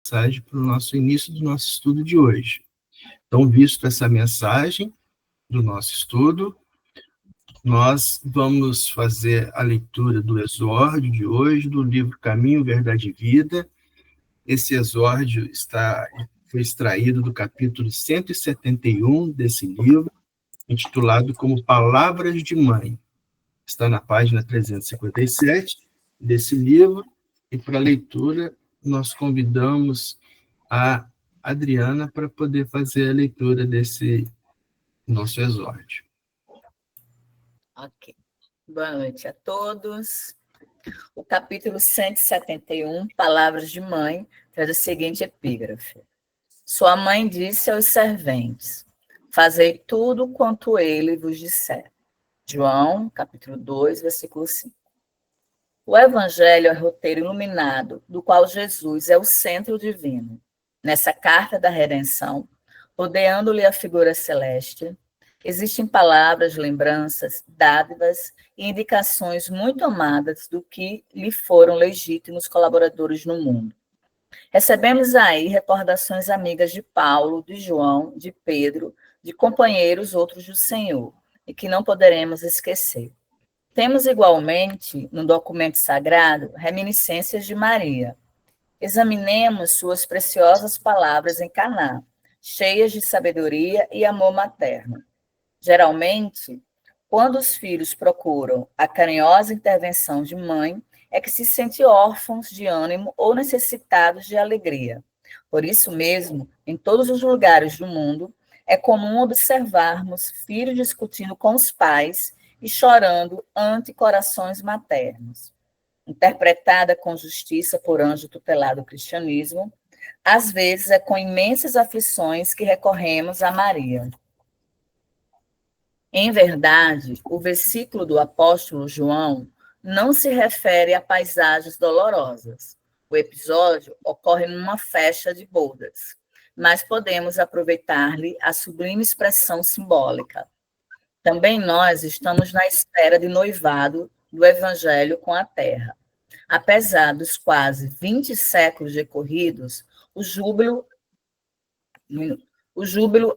mensagem para o nosso início do nosso estudo de hoje. Então, visto essa mensagem do nosso estudo, nós vamos fazer a leitura do exórdio de hoje, do livro Caminho, Verdade e Vida. Esse exórdio foi extraído do capítulo 171 desse livro, intitulado como Palavras de Mãe. Está na página 357 desse livro, e para leitura nós convidamos a Adriana para poder fazer a leitura desse nosso exórdio. Ok. Boa noite a todos. O capítulo 171, Palavras de Mãe, traz a seguinte epígrafe. Sua mãe disse aos serventes, fazei tudo quanto ele vos disser. João, capítulo 2, versículo 5. O Evangelho é roteiro iluminado, do qual Jesus é o centro divino. Nessa carta da redenção, rodeando-lhe a figura celeste, existem palavras, lembranças, dádivas e indicações muito amadas do que lhe foram legítimos colaboradores no mundo. Recebemos aí recordações amigas de Paulo, de João, de Pedro, de companheiros outros do Senhor, e que não poderemos esquecer. Temos igualmente, no documento sagrado, reminiscências de Maria. Examinemos suas preciosas palavras em Caná, cheias de sabedoria e amor materno. Geralmente, quando os filhos procuram a carinhosa intervenção de mãe, é que se sentem órfãos de ânimo ou necessitados de alegria. Por isso mesmo, em todos os lugares do mundo, é comum observarmos filhos discutindo com os pais e chorando ante corações maternos. Interpretada com justiça por anjo tutelado do cristianismo, às vezes é com imensas aflições que recorremos a Maria. Em verdade, o versículo do apóstolo João não se refere a paisagens dolorosas. O episódio ocorre numa festa de bodas, mas podemos aproveitar-lhe a sublime expressão simbólica. Também nós estamos na espera de noivado do Evangelho com a terra. Apesar dos quase 20 séculos decorridos, o júbilo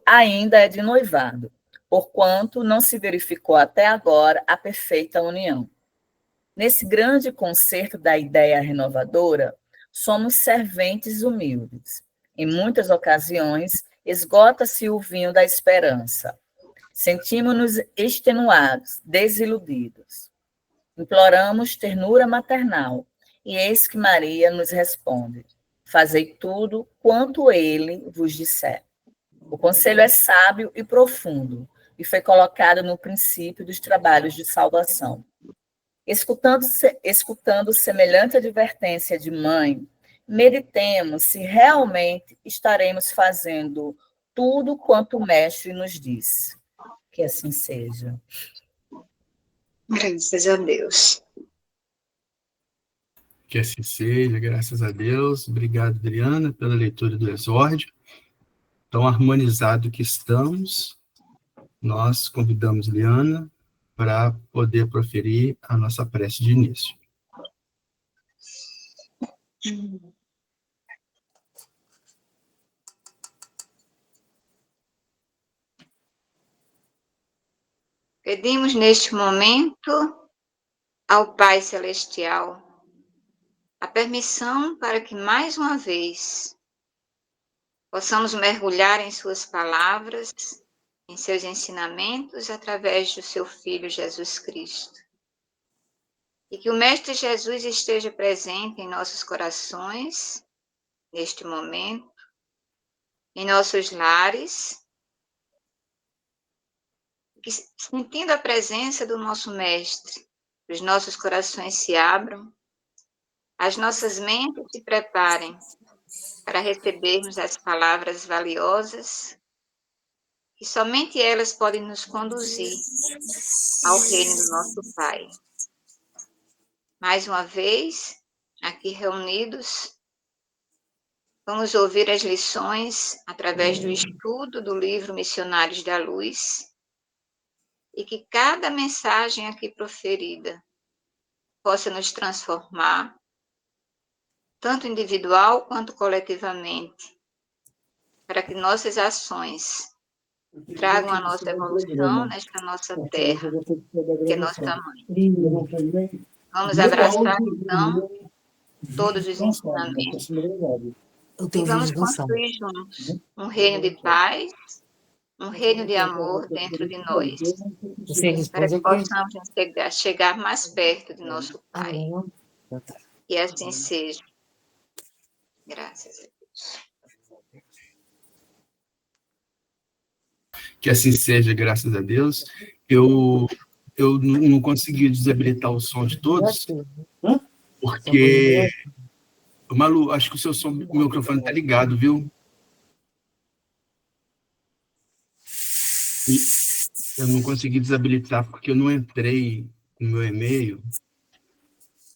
ainda é de noivado, porquanto não se verificou até agora a perfeita união. Nesse grande concerto da ideia renovadora, somos serventes humildes. Em muitas ocasiões, esgota-se o vinho da esperança. Sentimos-nos extenuados, desiludidos. Imploramos ternura maternal, e eis que Maria nos responde: fazei tudo quanto ele vos disser. O conselho é sábio e profundo, e foi colocado no princípio dos trabalhos de salvação. Escutando semelhante advertência de mãe, meditemos se realmente estaremos fazendo tudo quanto o Mestre nos diz. Que assim seja. Graças a Deus. Que assim seja, graças a Deus. Obrigado, Adriana, pela leitura do exórdio. Tão harmonizado que estamos, nós convidamos Liana para poder proferir a nossa prece de início. Pedimos neste momento ao Pai Celestial a permissão para que mais uma vez possamos mergulhar em suas palavras, em seus ensinamentos, através do seu Filho Jesus Cristo. E que o Mestre Jesus esteja presente em nossos corações, neste momento, em nossos lares, que, sentindo a presença do nosso Mestre, os nossos corações se abram, as nossas mentes se preparem para recebermos as palavras valiosas, que somente elas podem nos conduzir ao reino do nosso Pai. Mais uma vez, aqui reunidos, vamos ouvir as lições através do estudo do livro Missionários da Luz, e que cada mensagem aqui proferida possa nos transformar, tanto individual quanto coletivamente, para que nossas ações tragam a nossa evolução nesta nossa terra, que é nossa mãe. Vamos abraçar, então, todos os ensinamentos e vamos construir juntos um reino de paz, um reino de amor dentro de nós, para que possamos chegar mais perto de nosso Pai. E assim seja. Graças a Deus. Que assim seja, graças a Deus. Eu não consegui desabilitar o som de todos, porque, Malu, acho que o microfone está ligado, viu? Eu não consegui desabilitar porque eu não entrei no meu e-mail,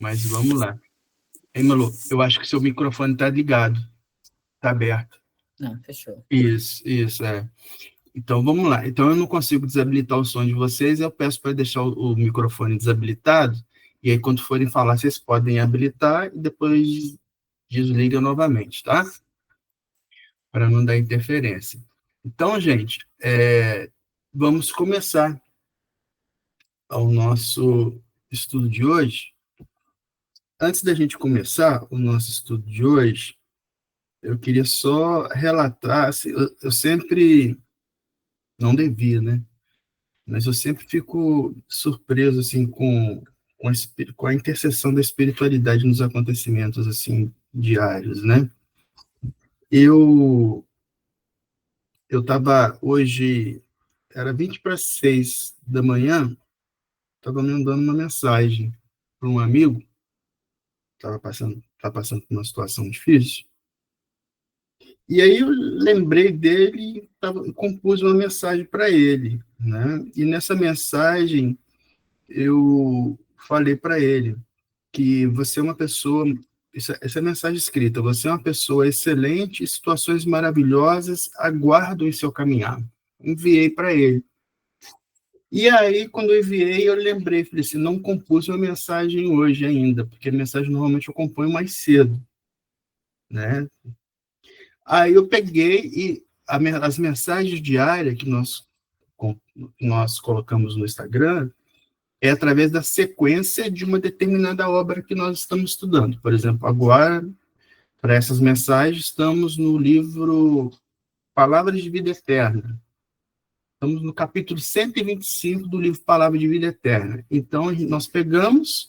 mas vamos lá. Ei, Malu, eu acho que seu microfone está ligado, está aberto. Não, fechou. Isso, é. Então, vamos lá. Então, eu não consigo desabilitar o som de vocês, eu peço para deixar o microfone desabilitado, e aí, quando forem falar, vocês podem habilitar e depois desliga novamente, tá? Para não dar interferência. Então, gente, vamos começar o nosso estudo de hoje. Antes da gente começar o nosso estudo de hoje, eu queria só relatar, assim, eu sempre, não devia, né? Mas eu sempre fico surpreso, assim, com a interseção da espiritualidade nos acontecimentos, assim, diários, né? Eu estava hoje, era 20 para 6 da manhã, estava mandando uma mensagem para um amigo, tá passando por uma situação difícil, e aí eu lembrei dele e compus uma mensagem para ele, né? E nessa mensagem eu falei para ele que você é uma pessoa, essa mensagem escrita, você é uma pessoa excelente, situações maravilhosas aguardam em seu caminhar. Enviei para ele. E aí, quando eu enviei, eu lembrei, falei assim, não compus uma mensagem hoje ainda, porque a mensagem normalmente eu componho mais cedo, né? Aí eu peguei e as mensagens diárias que nós colocamos no Instagram é através da sequência de uma determinada obra que nós estamos estudando. Por exemplo, agora, para essas mensagens, estamos no livro Palavras de Vida Eterna. Estamos no capítulo 125 do livro Palavra de Vida Eterna. Então, nós pegamos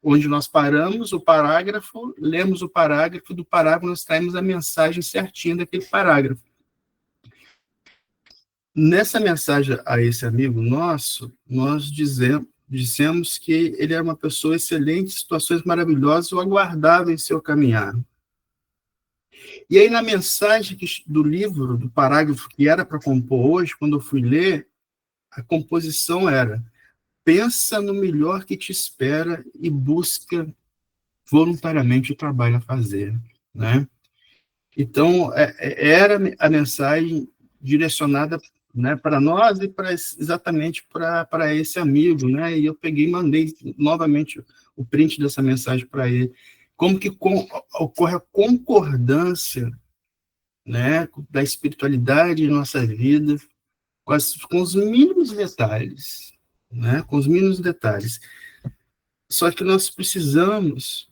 onde nós paramos, o parágrafo, lemos o parágrafo, do parágrafo nós traímos a mensagem certinha daquele parágrafo. Nessa mensagem a esse amigo nosso, nós dissemos que ele era uma pessoa excelente, situações maravilhosas, o aguardava em seu caminhar. E aí, na mensagem do livro, do parágrafo que era para compor hoje, quando eu fui ler, a composição era: pensa no melhor que te espera e busca voluntariamente o trabalho a fazer, né? Então, era a mensagem direcionada, né, para nós e exatamente para esse amigo, né? E eu peguei e mandei novamente o print dessa mensagem para ele. Como que ocorre a concordância, né, da espiritualidade em nossa vida com os mínimos detalhes, né? Com os mínimos detalhes. Só que nós precisamos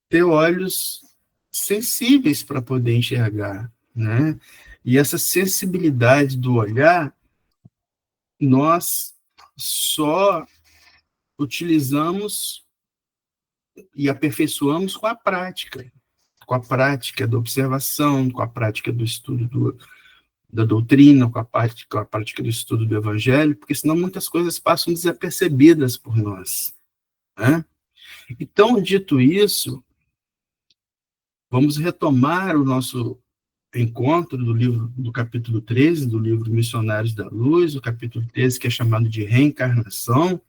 ter olhos sensíveis para poder enxergar, né? E essa sensibilidade do olhar, nós só utilizamos e aperfeiçoamos com a prática da observação, com a prática do estudo da doutrina, com a prática do estudo do evangelho, porque senão muitas coisas passam desapercebidas por nós, né? Então, dito isso, vamos retomar o nosso encontro do capítulo 13, do livro Missionários da Luz, o capítulo 13, que é chamado de Reencarnação.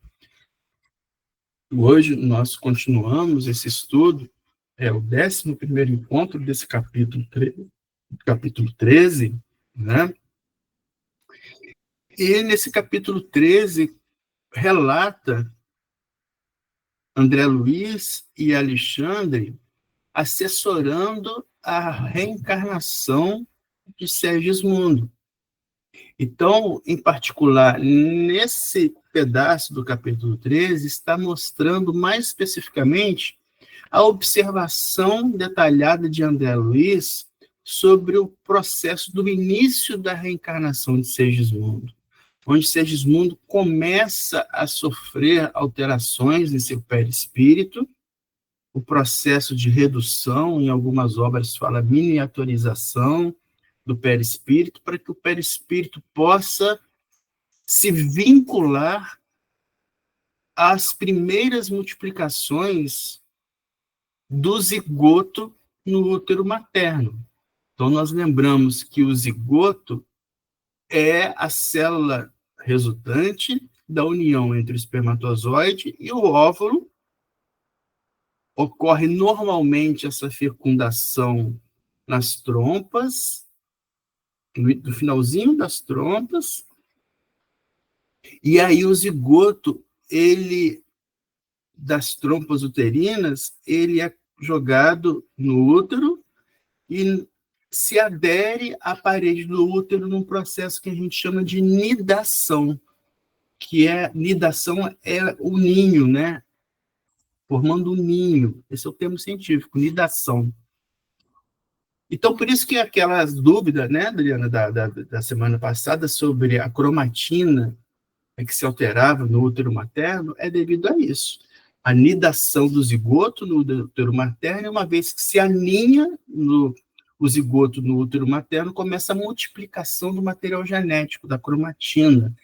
Hoje nós continuamos esse estudo, é o 11º encontro desse capítulo 13, né? E nesse capítulo 13 relata André Luiz e Alexandre assessorando a reencarnação de Segismundo. Então, em particular, nesse pedaço do capítulo 13, está mostrando mais especificamente a observação detalhada de André Luiz sobre o processo do início da reencarnação de Segismundo, onde Segismundo começa a sofrer alterações em seu perispírito, o processo de redução, em algumas obras fala miniaturização do perispírito, para que o perispírito possa se vincular às primeiras multiplicações do zigoto no útero materno. Então, nós lembramos que o zigoto é a célula resultante da união entre o espermatozoide e o óvulo. Ocorre normalmente essa fecundação nas trompas, no finalzinho das trompas, e aí o zigoto, das trompas uterinas, ele é jogado no útero e se adere à parede do útero num processo que a gente chama de nidação, nidação é o ninho, né? Formando um ninho. Esse é o termo científico, nidação. Então, por isso que aquelas dúvidas, né, Adriana, da semana passada, sobre a cromatina que se alterava no útero materno, é devido a isso. A nidação do zigoto no útero materno, uma vez que se aninha o zigoto no útero materno, começa a multiplicação do material genético, da cromatina,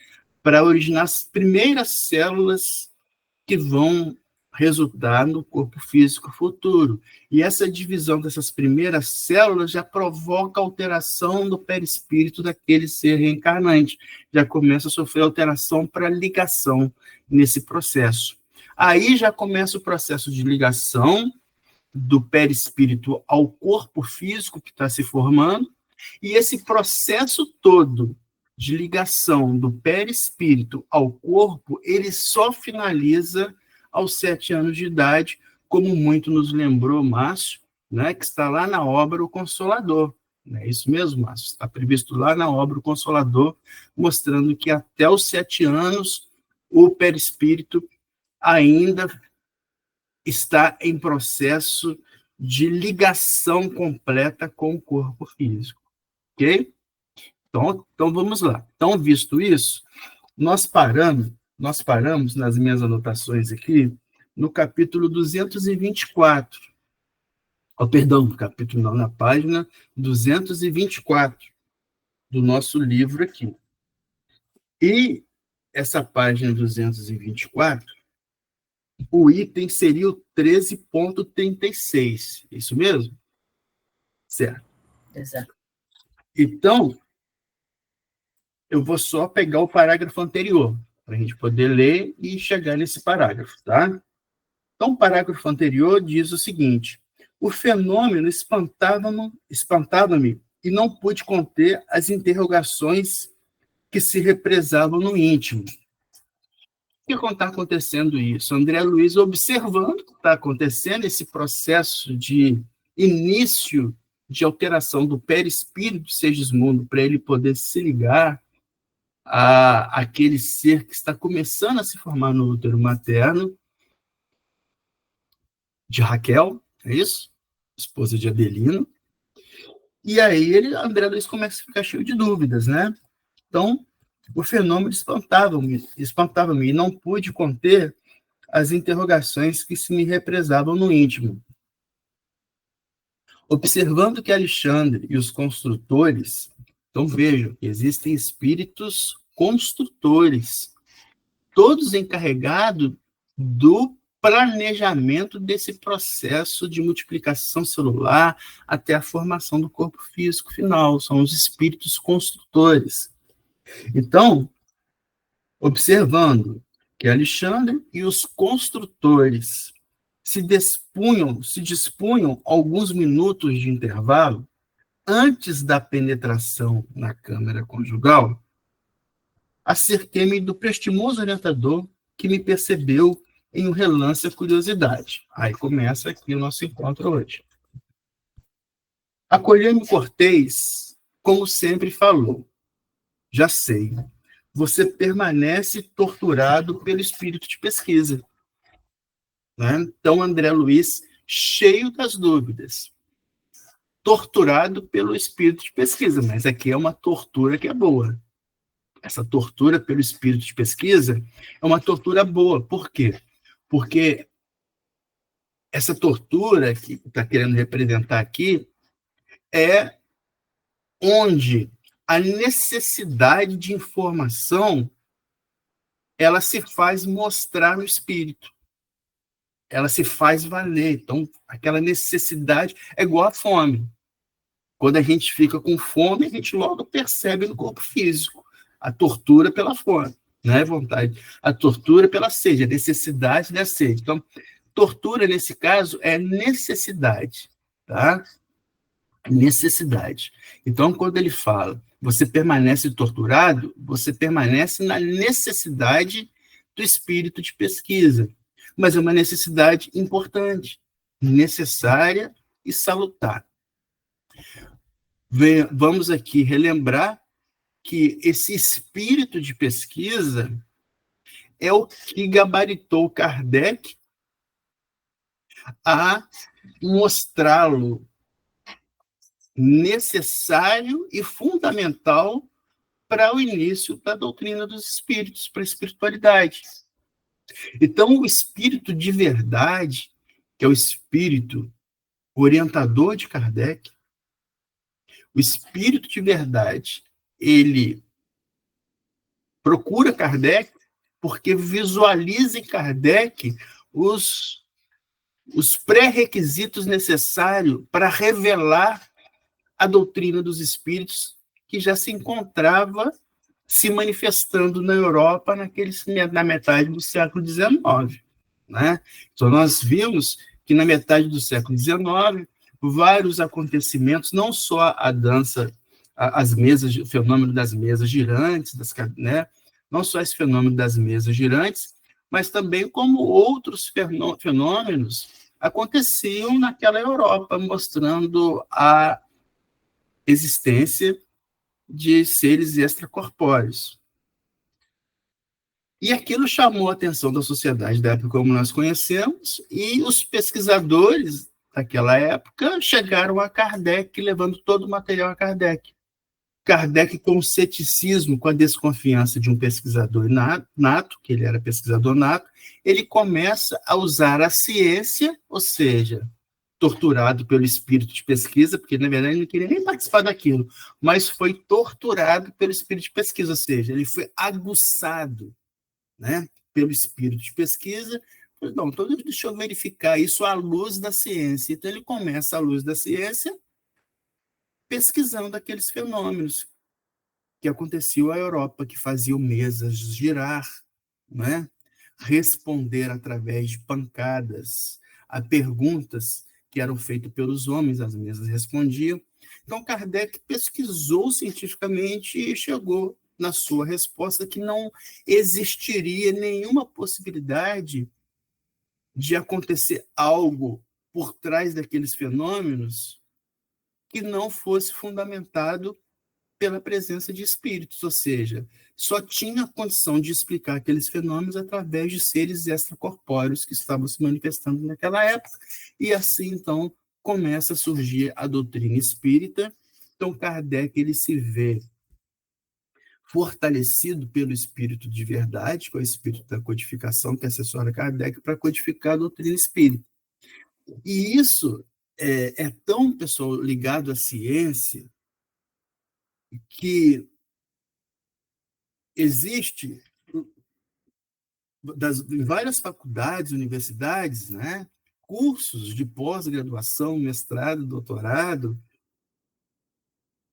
para originar as primeiras células que vão resultar no corpo físico futuro. E essa divisão dessas primeiras células já provoca alteração do perispírito daquele ser reencarnante. Já começa a sofrer alteração para ligação nesse processo. Aí já começa o processo de ligação do perispírito ao corpo físico que está se formando, e esse processo todo de ligação do perispírito ao corpo, ele só finaliza aos 7 anos de idade, como muito nos lembrou Márcio, né, que está lá na obra O Consolador. É isso mesmo, Márcio? Está previsto lá na obra O Consolador, mostrando que até os 7 anos o perispírito ainda está em processo de ligação completa com o corpo físico. Ok? Então vamos lá. Então, visto isso, nós paramos nas minhas anotações aqui, no capítulo 224. Na página 224 do nosso livro aqui. E essa página 224, o item seria o 13.36. Isso mesmo? Certo. Exato. Então, eu vou só pegar o parágrafo anterior, para a gente poder ler e chegar nesse parágrafo, tá? Então, o parágrafo anterior diz o seguinte: o fenômeno espantava-me e não pude conter as interrogações que se represavam no íntimo. Por que está acontecendo isso? André Luiz, observando que está acontecendo esse processo de início de alteração do perispírito de Segismundo, para ele poder se ligar àquele ser que está começando a se formar no útero materno, de Raquel, é isso? Esposa de Adelino. E aí André Luiz começa a ficar cheio de dúvidas, né? Então, o fenômeno espantava-me e não pude conter as interrogações que se me represavam no íntimo. Observando que Alexandre e os construtores, então vejam que existem espíritos construtores, todos encarregados do planejamento desse processo de multiplicação celular até a formação do corpo físico final, são os espíritos construtores. Então, observando que Alexandre e os construtores se dispunham alguns minutos de intervalo antes da penetração na câmara conjugal, acerquei-me do prestimoso orientador que me percebeu em um relance a curiosidade. Aí começa aqui o nosso encontro hoje. Acolheu-me Cortês, como sempre falou. Já sei, você permanece torturado pelo espírito de pesquisa. Né? Então, André Luiz, cheio das dúvidas, torturado pelo espírito de pesquisa, mas aqui é uma tortura que é boa. Essa tortura pelo espírito de pesquisa é uma tortura boa. Por quê? Porque essa tortura que está querendo representar aqui é onde a necessidade de informação ela se faz mostrar no espírito. Ela se faz valer. Então, aquela necessidade é igual à fome. Quando a gente fica com fome, a gente logo percebe no corpo físico a tortura pela fome, não é vontade. A tortura pela sede, a necessidade da sede. Então, tortura, nesse caso, é necessidade, tá? Necessidade. Então, quando ele fala, você permanece torturado, você permanece na necessidade do espírito de pesquisa. Mas é uma necessidade importante, necessária e salutar. Vamos aqui relembrar que esse espírito de pesquisa é o que gabaritou Kardec a mostrá-lo necessário e fundamental para o início da doutrina dos espíritos, para a espiritualidade. Então, o espírito de verdade, que é o espírito orientador de Kardec, o espírito de verdade, ele procura Kardec porque visualiza em Kardec os pré-requisitos necessários para revelar a doutrina dos espíritos que já se encontrava se manifestando na Europa na metade do século XIX. Né? Então, nós vimos que na metade do século XIX, vários acontecimentos, não só a dança, as mesas, o fenômeno das mesas girantes, né? Não só esse fenômeno das mesas girantes, mas também como outros fenômenos aconteciam naquela Europa, mostrando a existência de seres extracorpóreos. E aquilo chamou a atenção da sociedade da época como nós conhecemos, e os pesquisadores daquela época chegaram a Kardec, levando todo o material a Kardec. Kardec, com o ceticismo, com a desconfiança de um pesquisador nato, que ele era pesquisador nato, ele começa a usar a ciência, ou seja, torturado pelo espírito de pesquisa, porque, na verdade, ele não queria nem participar daquilo, mas foi torturado pelo espírito de pesquisa, ou seja, ele foi aguçado, né, pelo espírito de pesquisa. Não, então deixa eu verificar isso à luz da ciência. Então, ele começa, à luz da ciência, pesquisando aqueles fenômenos que aconteciam à Europa, que faziam mesas girar, né? Responder através de pancadas a perguntas que eram feitas pelos homens, as mesas respondiam. Então, Kardec pesquisou cientificamente e chegou na sua resposta que não existiria nenhuma possibilidade de acontecer algo por trás daqueles fenômenos que não fosse fundamentado pela presença de espíritos, ou seja, só tinha condição de explicar aqueles fenômenos através de seres extracorpóreos que estavam se manifestando naquela época, e assim, então, começa a surgir a doutrina espírita. Então, Kardec ele se vê fortalecido pelo espírito de verdade, que é o espírito da codificação, que assessora Kardec para codificar a doutrina espírita. E isso é tão, pessoal, ligado à ciência, que existe em várias faculdades, universidades, né, cursos de pós-graduação, mestrado, doutorado,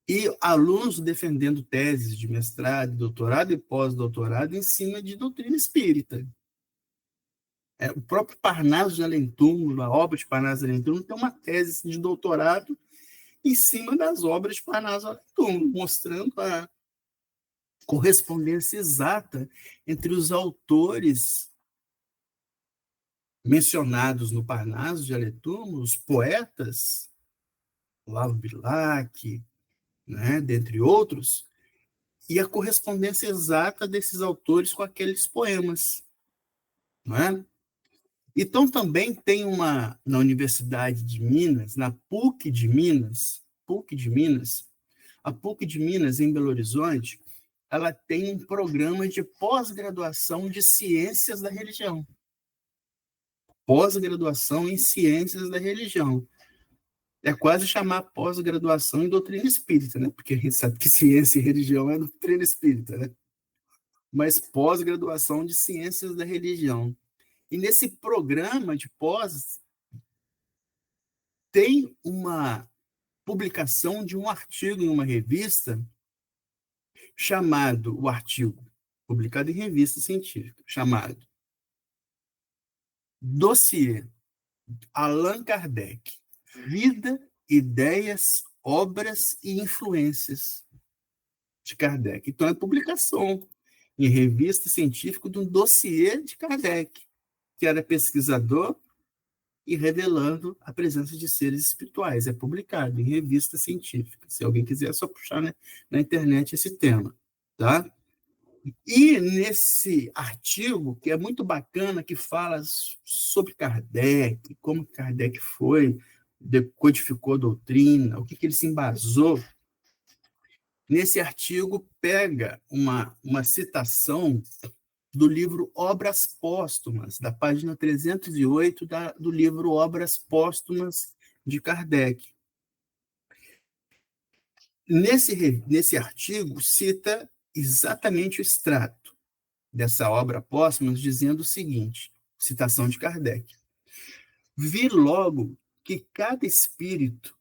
e alunos defendendo teses de mestrado, doutorado e pós-doutorado em cima de doutrina espírita. O próprio Parnaso de Além-Túmulo, a obra de Parnaso de Além-Túmulo, tem uma tese de doutorado em cima das obras de Parnaso de Além-Túmulo, mostrando a correspondência exata entre os autores mencionados no Parnaso de Aletumo, os poetas, Olavo Bilac, né, dentre outros, e a correspondência exata desses autores com aqueles poemas. Não é? Então, também tem na Universidade de Minas, na PUC de Minas, a PUC de Minas, em Belo Horizonte, ela tem um programa de pós-graduação de ciências da religião. Pós-graduação em ciências da religião. É quase chamar pós-graduação em doutrina espírita, né? Porque a gente sabe que ciência e religião é doutrina espírita, né? Mas pós-graduação de ciências da religião. E nesse programa de pós, tem uma publicação de um artigo em uma revista chamado, o artigo publicado em revista científica, chamado Dossiê Allan Kardec, Vida, Ideias, Obras e Influências de Kardec. Então, é publicação em revista científica de um dossiê de Kardec, que era pesquisador e revelando a presença de seres espirituais. É publicado em revista científica. Se alguém quiser, é só puxar, né, na internet esse tema. Tá? E nesse artigo, que é muito bacana, que fala sobre Kardec, como Kardec foi, decodificou a doutrina, o que ele se embasou, nesse artigo pega uma citação do livro Obras Póstumas, da página 308 do livro Obras Póstumas de Kardec. Nesse artigo, cita exatamente o extrato dessa obra póstuma, dizendo o seguinte, citação de Kardec: vi logo que cada espírito,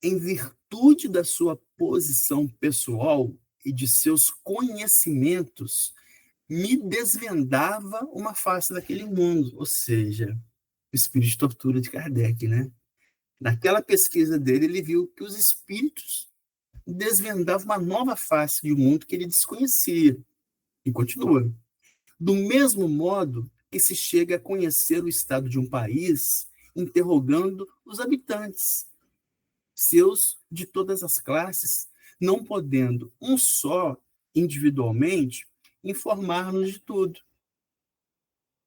em virtude da sua posição pessoal e de seus conhecimentos, me desvendava uma face daquele mundo, ou seja, o espírito de tortura de Kardec, né? Naquela pesquisa dele, ele viu que os espíritos desvendavam uma nova face de um mundo que ele desconhecia. E continua. Do mesmo modo que se chega a conhecer o estado de um país, interrogando os habitantes, seus de todas as classes, não podendo um só, individualmente, informar-nos de tudo.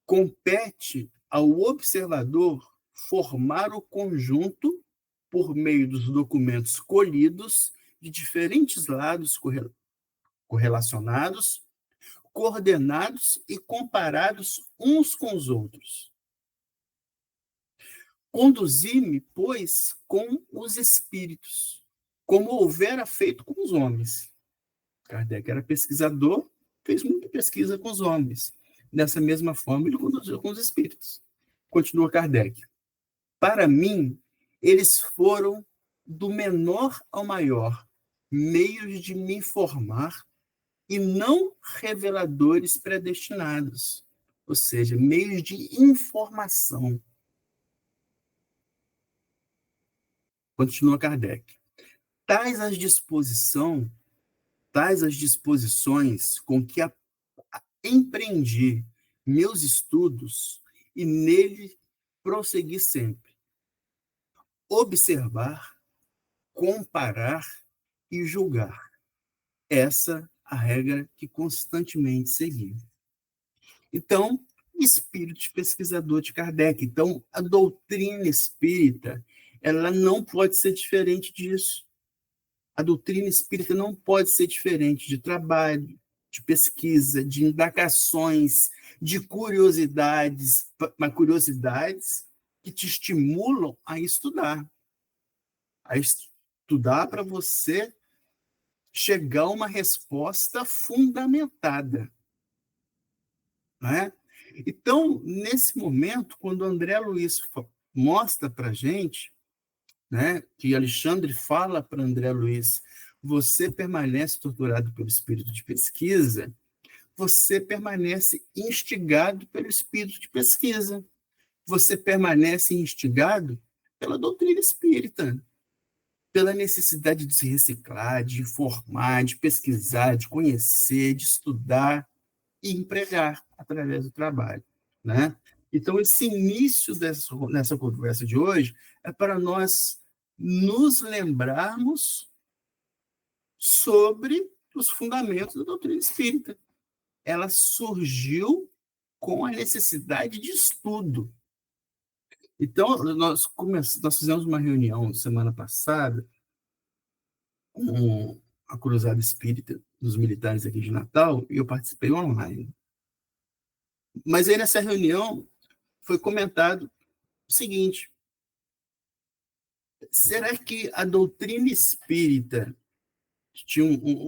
Compete ao observador formar o conjunto por meio dos documentos colhidos de diferentes lados correlacionados, coordenados e comparados uns com os outros. Conduzi-me, pois, com os espíritos, como houvera feito com os homens. Kardec era pesquisador, fez muita pesquisa com os homens. Dessa mesma forma, ele conduziu com os espíritos. Continua Kardec. Para mim, eles foram do menor ao maior, meios de me informar e não reveladores predestinados, ou seja, meios de informação. Continua Kardec. Tais as disposições com que empreendi meus estudos e nele prossegui sempre. Observar, comparar e julgar. Essa a regra que constantemente segui. Então, espírito pesquisador de Kardec. Então, a doutrina espírita, ela não pode ser diferente disso. A doutrina espírita não pode ser diferente de trabalho, de pesquisa, de indagações, de curiosidades, mas curiosidades que te estimulam a estudar para você chegar a uma resposta fundamentada. Né? Então, nesse momento, quando André Luiz mostra para a gente, né, que Alexandre fala para André Luiz, você permanece torturado pelo espírito de pesquisa, você permanece instigado pelo espírito de pesquisa, você permanece instigado pela doutrina espírita, pela necessidade de se reciclar, de informar, de pesquisar, de conhecer, de estudar e empregar através do trabalho, né? Então, esse início nessa conversa de hoje é para nós nos lembrarmos sobre os fundamentos da doutrina espírita. Ela surgiu com a necessidade de estudo. Então, nós fizemos uma reunião semana passada com a Cruzada Espírita dos militares aqui de Natal, e eu participei online. Mas aí nessa reunião foi comentado o seguinte: será que a doutrina espírita, tinha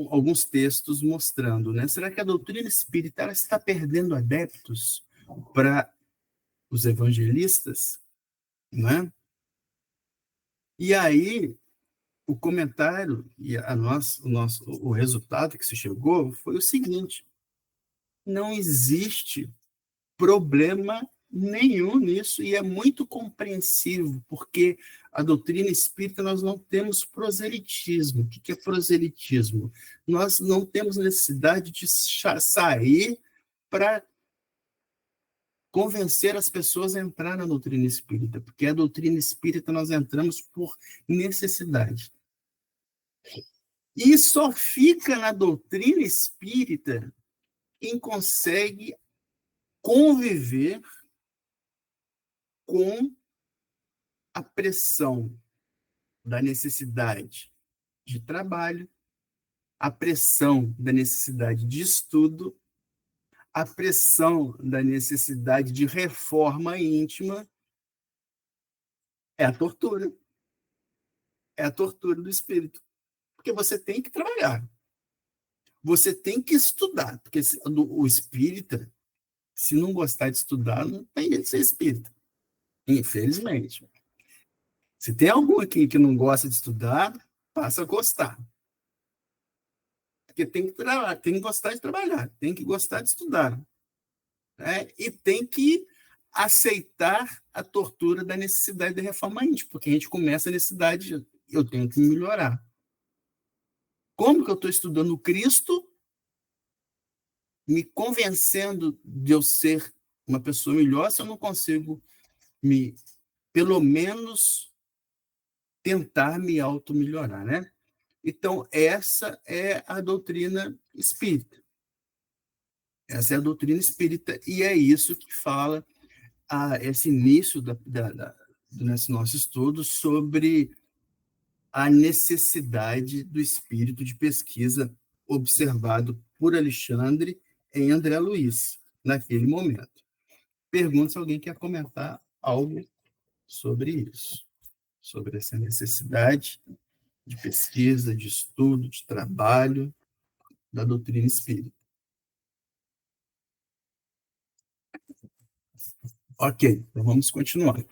alguns textos mostrando, né? Será que a doutrina espírita ela está perdendo adeptos para os evangelistas, né? E aí o comentário e o resultado que se chegou foi o seguinte: não existe problema nenhum nisso, e é muito compreensivo, porque a doutrina espírita nós não temos proselitismo. O que é proselitismo? Nós não temos necessidade de sair para convencer as pessoas a entrar na doutrina espírita, porque a doutrina espírita nós entramos por necessidade. E só fica na doutrina espírita quem consegue conviver com a pressão da necessidade de trabalho, a pressão da necessidade de estudo, a pressão da necessidade de reforma íntima. É a tortura. É a tortura do espírito. Porque você tem que trabalhar. Você tem que estudar. Porque o espírita, se não gostar de estudar, não tem jeito de ser espírita. Infelizmente. Se tem algum aqui que não gosta de estudar, passa a gostar. Porque tem que gostar de trabalhar, tem que gostar de estudar. Né? E tem que aceitar a tortura da necessidade de reforma íntima, porque a gente começa a necessidade, eu tenho que melhorar. Como que eu estou estudando Cristo, me convencendo de eu ser uma pessoa melhor, se eu não consigo pelo menos, tentar me auto-melhorar, né? Então, essa é a doutrina espírita. Essa é a doutrina espírita, e é isso que fala esse início desse nosso estudo sobre a necessidade do espírito de pesquisa observado por Alexandre em André Luiz, naquele momento. Pergunto se alguém quer comentar algo sobre isso, sobre essa necessidade de pesquisa, de estudo, de trabalho da doutrina espírita. Ok, então vamos continuar.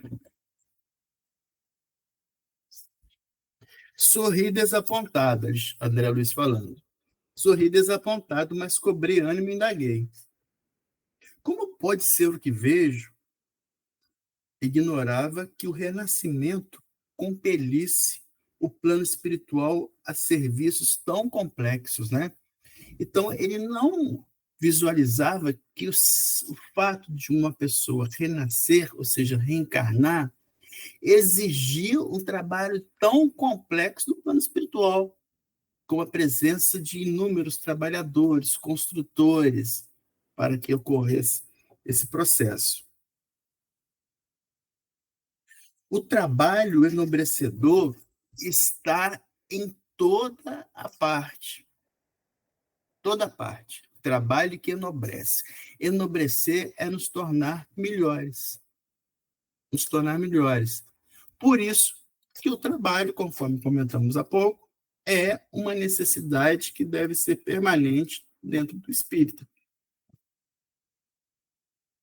Sorri desapontado, André Luiz falando. Sorri desapontado, mas cobrei ânimo e indaguei. Como pode ser o que vejo? Ignorava que o renascimento compelisse o plano espiritual a serviços tão complexos, né? Então, ele não visualizava que o fato de uma pessoa renascer, ou seja, reencarnar, exigia um trabalho tão complexo do plano espiritual, com a presença de inúmeros trabalhadores, construtores, para que ocorresse esse processo. O trabalho enobrecedor está em toda a parte. Toda parte. Trabalho que enobrece. Enobrecer é nos tornar melhores. Nos tornar melhores. Por isso que o trabalho, conforme comentamos há pouco, é uma necessidade que deve ser permanente dentro do espírito.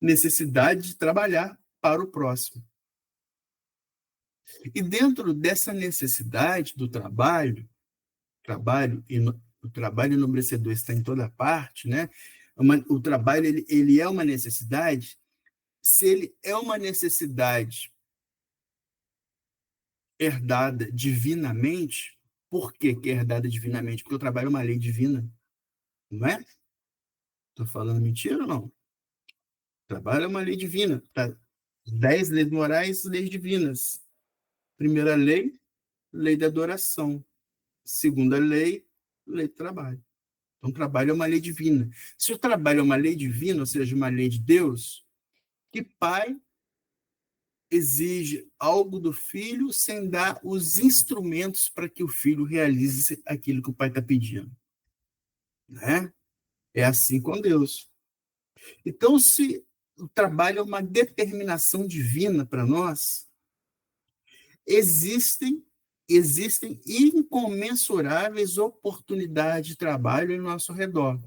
Necessidade de trabalhar para o próximo. E dentro dessa necessidade do trabalho o trabalho enobrecedor está em toda parte, né? O trabalho ele é uma necessidade. Se ele é uma necessidade herdada divinamente, por que é herdada divinamente? Porque o trabalho é uma lei divina, não é? Estou falando mentira ou não? Trabalho é uma lei divina. Tá? 10 leis morais, leis divinas. Primeira lei, lei da adoração. Segunda lei, lei do trabalho. Então, o trabalho é uma lei divina. Se o trabalho é uma lei divina, ou seja, uma lei de Deus, que pai exige algo do filho sem dar os instrumentos para que o filho realize aquilo que o pai está pedindo? Né? É assim com Deus. Então, se o trabalho é uma determinação divina para nós, existem incomensuráveis oportunidades de trabalho ao nosso redor.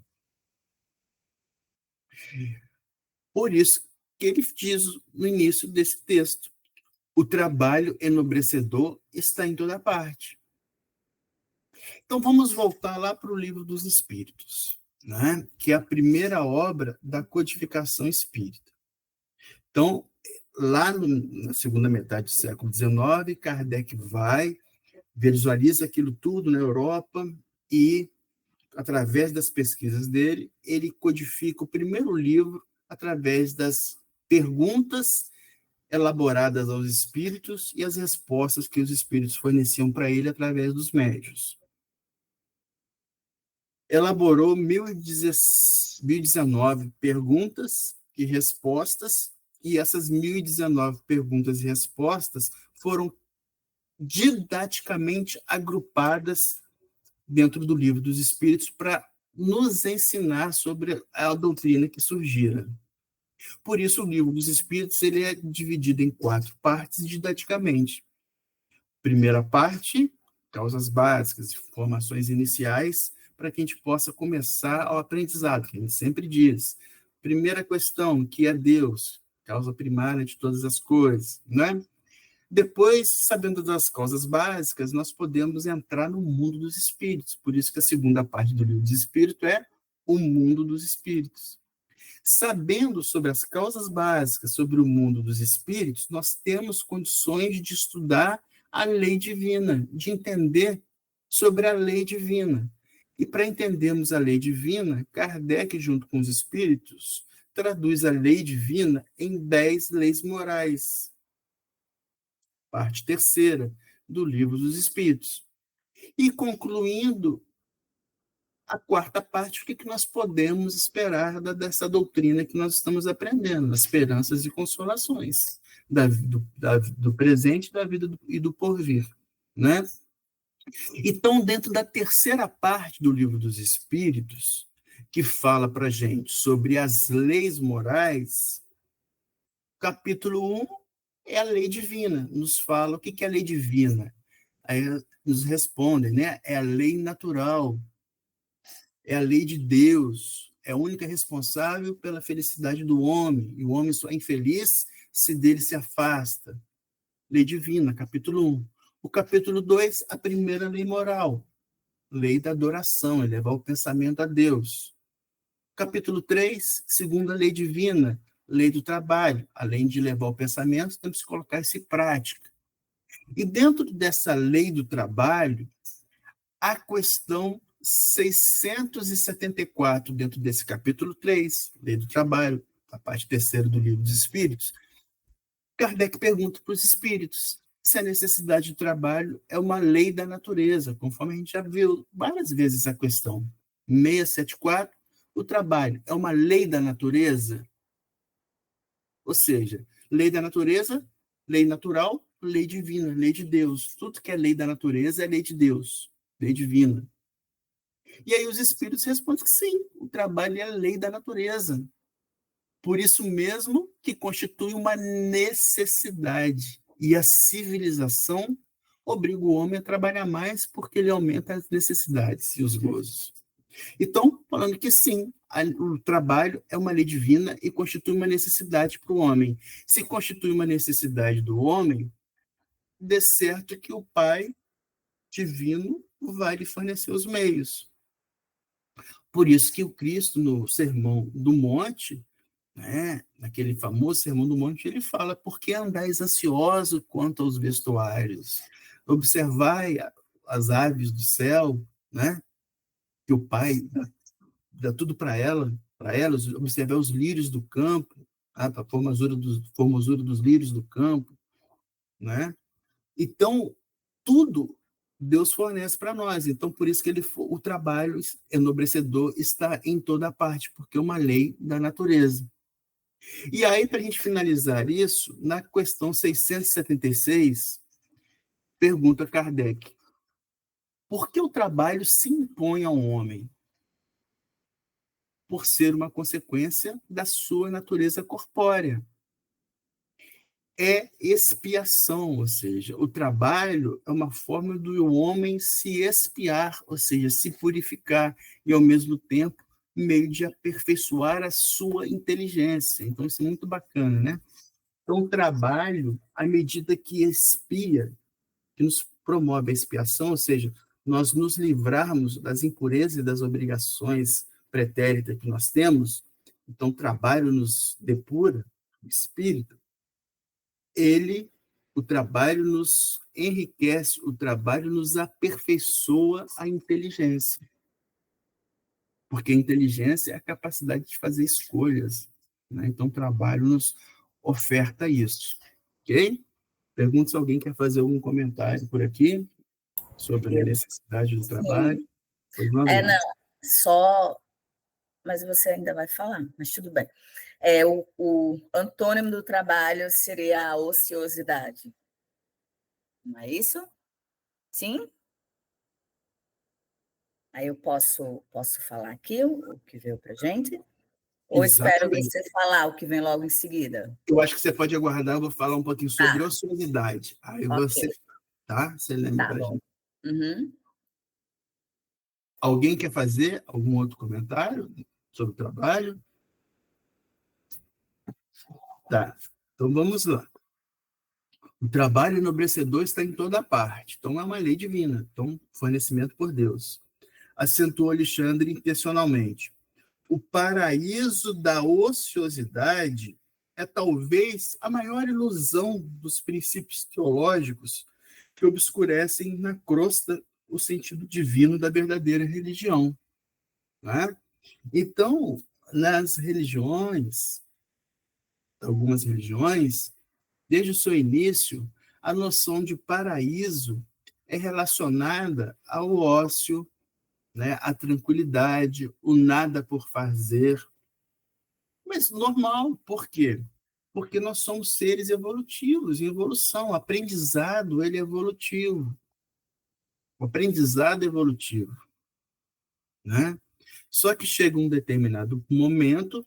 Por isso que ele diz no início desse texto, o trabalho enobrecedor está em toda parte. Então vamos voltar lá para o Livro dos Espíritos, né? Que é a primeira obra da codificação espírita. Então, lá na segunda metade do século XIX, Kardec visualiza aquilo tudo na Europa e, através das pesquisas dele, ele codifica o primeiro livro através das perguntas elaboradas aos espíritos e as respostas que os espíritos forneciam para ele através dos médiuns. Elaborou 1019 perguntas e respostas, e essas 1019 perguntas e respostas foram didaticamente agrupadas dentro do Livro dos Espíritos para nos ensinar sobre a doutrina que surgira. Por isso, o Livro dos Espíritos ele é dividido em 4 partes didaticamente. Primeira parte, causas básicas, informações iniciais, para que a gente possa começar o aprendizado, que a gente sempre diz. Primeira questão, que é Deus, causa primária de todas as coisas, né? Depois, sabendo das causas básicas, nós podemos entrar no mundo dos espíritos. Por isso que a segunda parte do Livro dos Espíritos é o mundo dos espíritos. Sabendo sobre as causas básicas, sobre o mundo dos espíritos, nós temos condições de estudar a lei divina, de entender sobre a lei divina. E para entendermos a lei divina, Kardec, junto com os espíritos, traduz a lei divina em 10 leis morais. Parte terceira do Livro dos Espíritos. E concluindo a quarta parte, o que nós podemos esperar dessa doutrina que nós estamos aprendendo, esperanças e consolações do presente, da vida e do porvir, né? Então, dentro da terceira parte do Livro dos Espíritos, que fala para a gente sobre as leis morais, capítulo 1 é a lei divina, nos fala o que é a lei divina. Aí nos respondem, né? É a lei natural, é a lei de Deus, é a única responsável pela felicidade do homem, e o homem só é infeliz se dele se afasta. Lei divina, capítulo 1. O capítulo 2, a primeira lei moral, lei da adoração, elevar o pensamento a Deus. Capítulo 3, segunda lei divina, lei do trabalho. Além de levar o pensamento, temos que colocar isso em prática. E dentro dessa lei do trabalho, a questão 674, dentro desse capítulo 3, lei do trabalho, a parte terceira do Livro dos Espíritos, Kardec pergunta para os espíritos se a necessidade de trabalho é uma lei da natureza, conforme a gente já viu várias vezes a questão. 674, o trabalho é uma lei da natureza? Ou seja, lei da natureza, lei natural, lei divina, lei de Deus. Tudo que é lei da natureza é lei de Deus, lei divina. E aí os espíritos respondem que sim, o trabalho é a lei da natureza. Por isso mesmo que constitui uma necessidade. E a civilização obriga o homem a trabalhar mais porque ele aumenta as necessidades e os gozos. Então, falando que sim, o trabalho é uma lei divina e constitui uma necessidade para o homem. Se constitui uma necessidade do homem, de certo que o Pai divino vai lhe fornecer os meios. Por isso que o Cristo, no Sermão do Monte, né, naquele famoso Sermão do Monte, ele fala: por que andais ansioso quanto aos vestuários? Observai as aves do céu, né, que o Pai dá tudo para elas, observar os lírios do campo, a formosura dos lírios do campo, né? Então, tudo Deus fornece para nós. Então, por isso que o trabalho enobrecedor está em toda parte, porque é uma lei da natureza. E aí, para a gente finalizar isso, na questão 676, pergunta Kardec: por que o trabalho se impõe ao homem? Por ser uma consequência da sua natureza corpórea. É expiação, ou seja, o trabalho é uma forma do homem se expiar, ou seja, se purificar, e ao mesmo tempo meio de aperfeiçoar a sua inteligência. Então, isso é muito bacana, né? Então, o trabalho, à medida que expia, que nos promove a expiação, ou seja, nós nos livrarmos das impurezas e das obrigações pretéritas que nós temos, então o trabalho nos depura, o espírito, o trabalho nos enriquece, o trabalho nos aperfeiçoa a inteligência. Porque a inteligência é a capacidade de fazer escolhas, né? Então o trabalho nos oferta isso, ok? Pergunto se alguém quer fazer algum comentário por aqui sobre a necessidade do trabalho. Sim. Pois não, Não, só... Mas você ainda vai falar, mas tudo bem. O antônimo do trabalho seria a ociosidade. Não é isso? Sim? Aí eu posso falar aqui o que veio para a gente? Ou espero exatamente. você falar o que vem logo em seguida? Eu acho que você pode aguardar, eu vou falar um pouquinho sobre ociosidade. Aí você, Ok, tá? Você lembra tá da bom. gente. Uhum. Alguém quer fazer algum outro comentário sobre o trabalho? Tá. Então vamos lá. O trabalho enobrecedor está em toda parte. Então é uma lei divina. Então, fornecimento por Deus. Acentuou Alexandre intencionalmente. O paraíso da ociosidade é talvez a maior ilusão dos princípios teológicos que obscurecem na crosta o sentido divino da verdadeira religião. Né? Então, nas religiões, algumas religiões, desde o seu início, a noção de paraíso é relacionada ao ócio, né, à tranquilidade, o nada por fazer. Mas normal, por quê? Porque nós somos seres evolutivos, em evolução. O aprendizado, ele é evolutivo. O aprendizado é evolutivo, né? Só que chega um determinado momento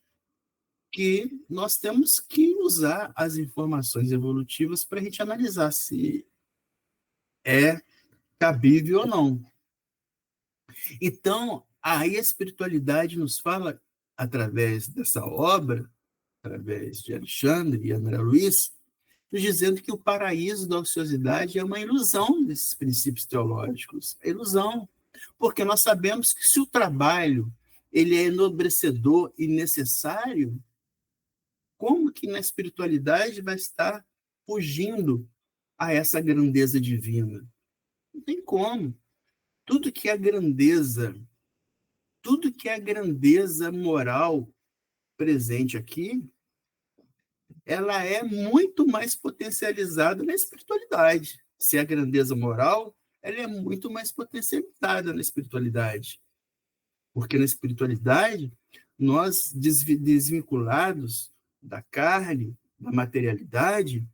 que nós temos que usar as informações evolutivas para a gente analisar se é cabível ou não. Então, aí a espiritualidade nos fala, através dessa obra, através de Alexandre e André Luiz, dizendo que o paraíso da ociosidade é uma ilusão desses princípios teológicos. É ilusão. Porque nós sabemos que se o trabalho ele é enobrecedor e necessário, como que na espiritualidade vai estar fugindo a essa grandeza divina? Não tem como. Tudo que é grandeza, tudo que é grandeza moral presente aqui, ela é muito mais potencializada na espiritualidade. Se é a grandeza moral, ela é muito mais potencializada na espiritualidade. Porque na espiritualidade, nós desvinculados da carne, da materialidade,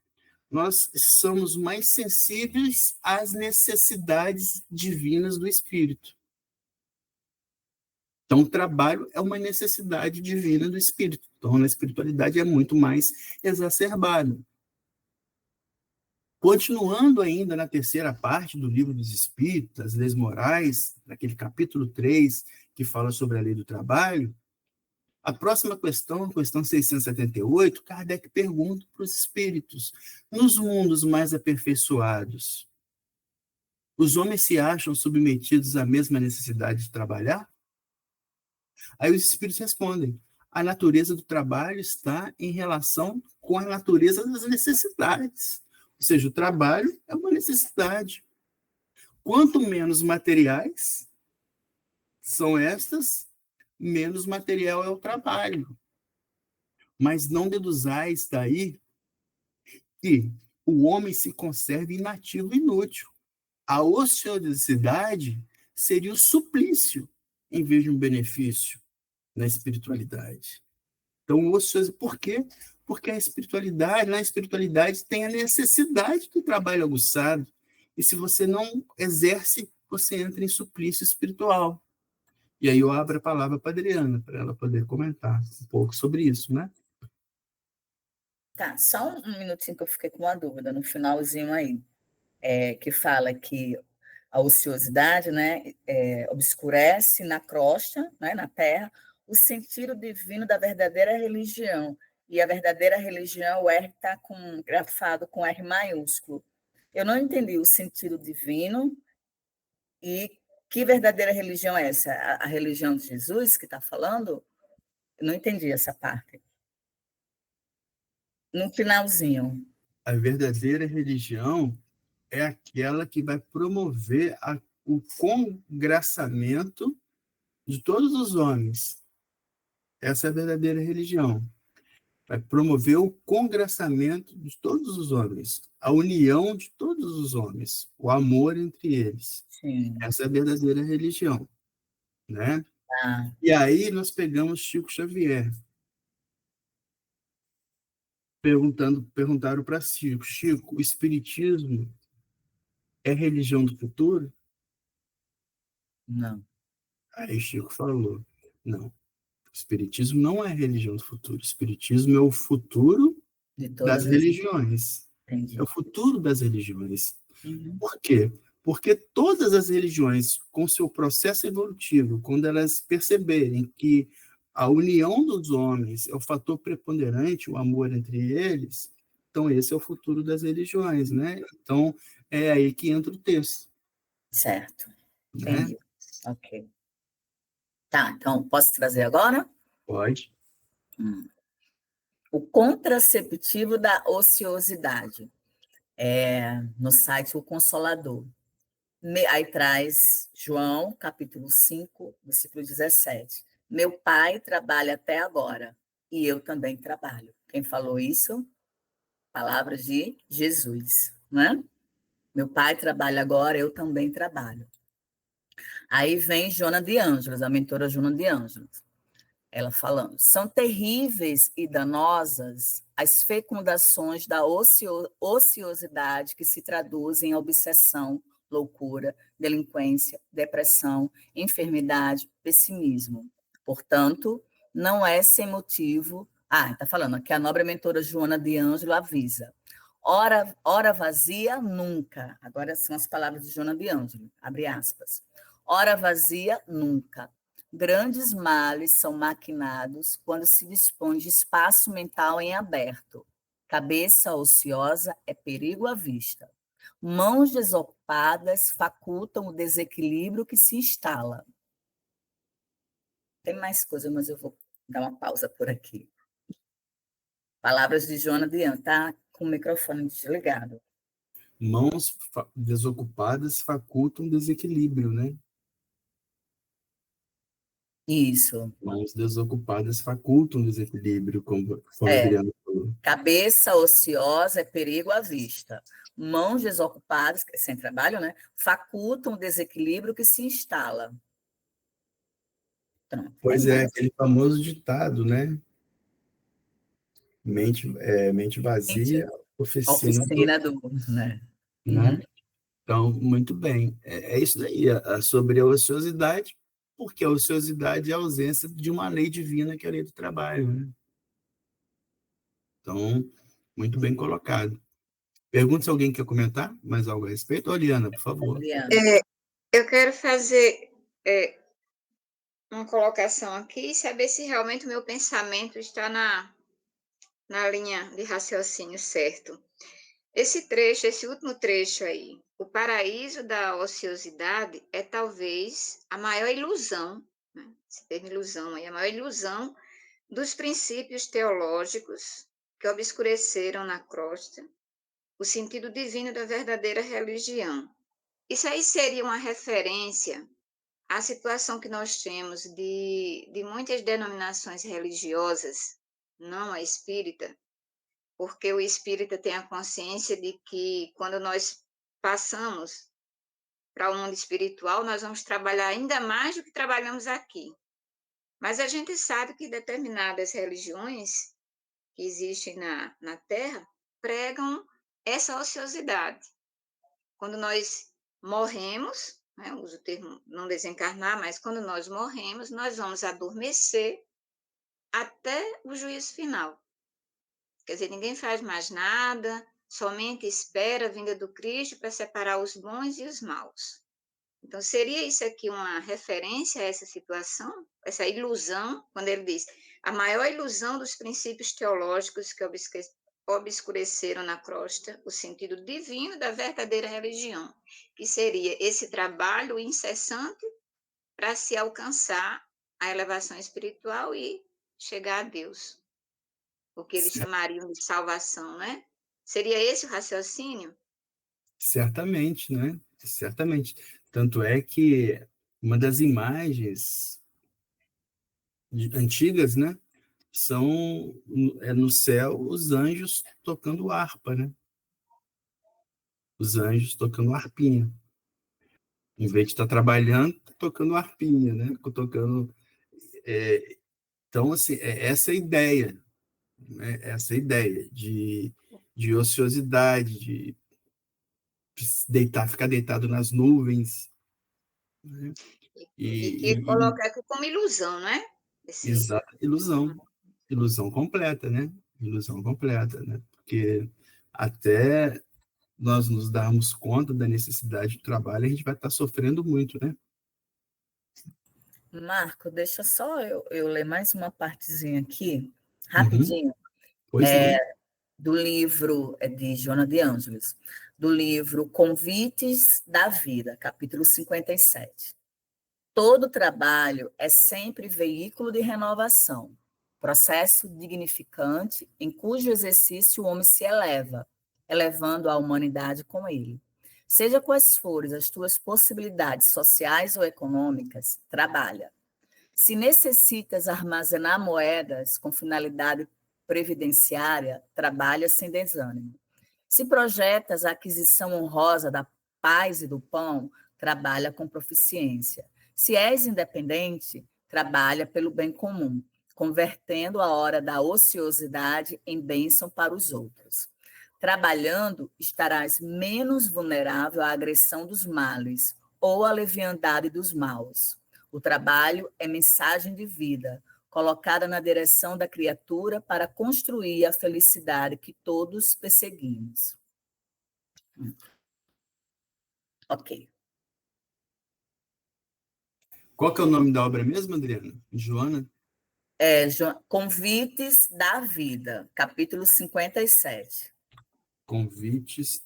nós somos mais sensíveis às necessidades divinas do espírito. Então, o trabalho é uma necessidade divina do espírito. Então, na espiritualidade é muito mais exacerbado. Continuando ainda na terceira parte do Livro dos Espíritos, as leis morais, naquele capítulo 3, que fala sobre a lei do trabalho, a próxima questão, a questão 678, Kardec pergunta para os espíritos: nos mundos mais aperfeiçoados, os homens se acham submetidos à mesma necessidade de trabalhar? Aí os espíritos respondem: a natureza do trabalho está em relação com a natureza das necessidades. Ou seja, o trabalho é uma necessidade. Quanto menos materiais são estas, menos material é o trabalho. mas não deduzais daí que o homem se conserve inativo e inútil. A ociosidade seria o suplício, em vez de um benefício na espiritualidade. Então, ocioso, por quê? Porque na espiritualidade tem a necessidade do trabalho aguçado. E se você não exerce, você entra em suplício espiritual. E aí eu abro a palavra para a Adriana, para ela poder comentar um pouco sobre isso, né? Tá, só um minutinho que eu fiquei com uma dúvida no finalzinho aí, que fala que a ociosidade, né, obscurece na crosta, né, na terra, o sentido divino da verdadeira religião. E a verdadeira religião, o R está grafado com R maiúsculo. Eu não entendi o sentido divino e que verdadeira religião é essa? A religião de Jesus que está falando? Eu não entendi essa parte. No finalzinho. A verdadeira religião é aquela que vai promover o congraçamento de todos os homens. Essa é a verdadeira religião. Vai promover o congraçamento de todos os homens, a união de todos os homens, o amor entre eles. Sim. Essa é a verdadeira religião, né? Ah. E aí nós pegamos Chico Xavier. Perguntaram para Chico, Chico, o espiritismo é religião do futuro? Não. Aí Chico falou, não, o espiritismo não é religião do futuro, o espiritismo é o futuro das religiões. Entendi. É o futuro das religiões. Uhum. Por quê? Porque todas as religiões, com seu processo evolutivo, quando elas perceberem que a união dos homens é o fator preponderante, o amor entre eles, então esse é o futuro das religiões, né? Então, é aí que entra o texto. Certo. Né? Entendi. Ok. Tá, então, posso trazer agora? Pode. O contraceptivo da ociosidade. No site O Consolador. Aí traz João, capítulo 5, versículo 17. Meu pai trabalha até agora, e eu também trabalho. Quem falou isso? Palavras de Jesus, né? Meu pai trabalha agora, eu também trabalho. Aí vem Joana de Ângeles, a mentora Joana de Ângeles. Ela falando, são terríveis e danosas as fecundações da ociosidade que se traduzem em obsessão, loucura, delinquência, depressão, enfermidade, pessimismo. Portanto, não é sem motivo... está falando aqui a nobre mentora Joana de Ângelo avisa. Hora vazia, nunca. Agora são as palavras de Joana de Ângelo, abre aspas. Hora vazia, nunca. Grandes males são maquinados quando se dispõe de espaço mental em aberto. Cabeça ociosa é perigo à vista. Mãos desocupadas facultam o desequilíbrio que se instala. Tem mais coisa, mas eu vou dar uma pausa por aqui. Palavras de Joana Dian, tá com o microfone desligado. Mãos desocupadas facultam desequilíbrio, né? Isso. Mãos desocupadas facultam desequilíbrio, como a Adriana falou. Cabeça ociosa é perigo à vista. Mãos desocupadas, sem trabalho, né? Facultam o desequilíbrio que se instala. Pronto. Pois é, aquele famoso ditado, né? Mente vazia, Oficina do... Né? Né? Então, muito bem. É isso daí, sobre a ociosidade, porque a ociosidade é a ausência de uma lei divina, que é a lei do trabalho. Né? Então, muito bem colocado. Pergunta se alguém quer comentar mais algo a respeito. Oliana, por favor. Eu quero fazer uma colocação aqui e saber se realmente o meu pensamento está na linha de raciocínio certo. Esse último trecho aí, o paraíso da ociosidade é talvez a maior ilusão, né? Esse termo ilusão aí, a maior ilusão dos princípios teológicos que obscureceram na crosta o sentido divino da verdadeira religião. Isso aí seria uma referência à situação que nós temos de muitas denominações religiosas, não a espírita, porque o espírita tem a consciência de que quando nós passamos para o mundo espiritual, nós vamos trabalhar ainda mais do que trabalhamos aqui. Mas a gente sabe que determinadas religiões que existem na Terra pregam essa ociosidade. Quando nós morremos, né, uso o termo não desencarnar, mas quando nós morremos, nós vamos adormecer até o juízo final. Quer dizer, ninguém faz mais nada, somente espera a vinda do Cristo para separar os bons e os maus. Então, seria isso aqui uma referência a essa situação, essa ilusão, quando ele diz a maior ilusão dos princípios teológicos que obscureceram na crosta o sentido divino da verdadeira religião, que seria esse trabalho incessante para se alcançar a elevação espiritual e chegar a Deus, o que eles chamariam de salvação, né? Seria esse o raciocínio? Certamente, né? Certamente. Tanto é que uma das imagens antigas, né? São no céu os anjos tocando harpa, né? Os anjos tocando harpinha. Em vez de estar trabalhando, tá tocando harpinha, né? Tocando. Então, assim, essa é a ideia, né? Essa é a ideia de ociosidade, de ficar deitado nas nuvens, né? E que ele coloca aqui como ilusão, não é? Ilusão completa, né? Ilusão completa, né? Porque até nós nos darmos conta da necessidade do trabalho, a gente vai estar sofrendo muito, né? Marco, deixa só eu ler mais uma partezinha aqui, Uhum. rapidinho. Pois não. Do livro de Joana de Ângeles, do livro Convites da Vida, capítulo 57. Todo trabalho é sempre veículo de renovação, processo dignificante em cujo exercício o homem se eleva, elevando a humanidade com ele. Seja quais forem as tuas possibilidades sociais ou econômicas, trabalha. Se necessitas armazenar moedas com finalidade previdenciária, trabalha sem desânimo. Se projetas a aquisição honrosa da paz e do pão, trabalha com proficiência. Se és independente, trabalha pelo bem comum, convertendo a hora da ociosidade em bênção para os outros. Trabalhando, estarás menos vulnerável à agressão dos males ou à leviandade dos maus. O trabalho é mensagem de vida, colocada na direção da criatura para construir a felicidade que todos perseguimos. Ok. Qual que é o nome da obra mesmo, Adriana? Joana? Convites da Vida, capítulo 57. Convites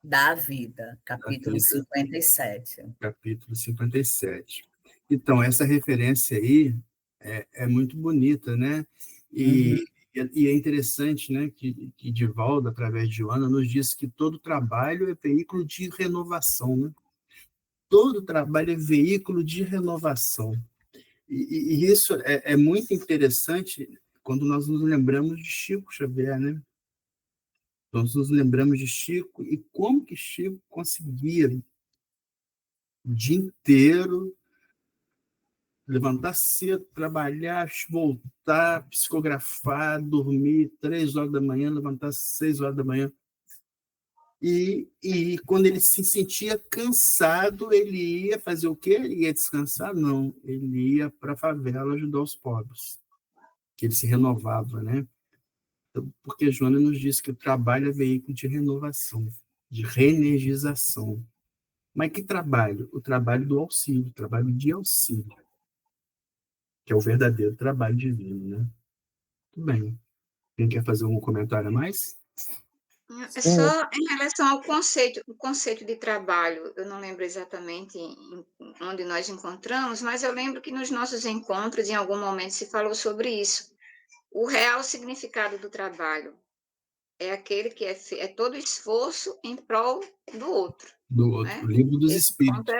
da Vida, da capítulo Vida, 57. capítulo 57. Então, essa referência aí é muito bonita, né? E é interessante, né, que Divaldo, através de Joana, nos diz que todo trabalho é veículo de renovação, né? Todo trabalho é veículo de renovação. E isso é muito interessante quando nós nos lembramos de Chico Xavier, né? Nós nos lembramos de Chico e como que Chico conseguia o dia inteiro levantar cedo, trabalhar, voltar, psicografar, dormir 3 horas da manhã, levantar 6 horas da manhã. E quando ele se sentia cansado, ele ia fazer o quê? Ele ia descansar? Não, ele ia para a favela ajudar os pobres, que ele se renovava, né? Então, porque Joana nos diz que o trabalho é veículo de renovação, de reenergização. Mas que trabalho? O trabalho do auxílio, o trabalho de auxílio, que é o verdadeiro trabalho divino, né? Tudo bem. Quem quer fazer algum comentário a mais? É só em relação ao o conceito de trabalho, eu não lembro exatamente onde nós encontramos, mas eu lembro que nos nossos encontros, em algum momento, se falou sobre isso. O real significado do trabalho é aquele que é todo esforço em prol do outro. Do outro, Né? o livro dos Espíritos.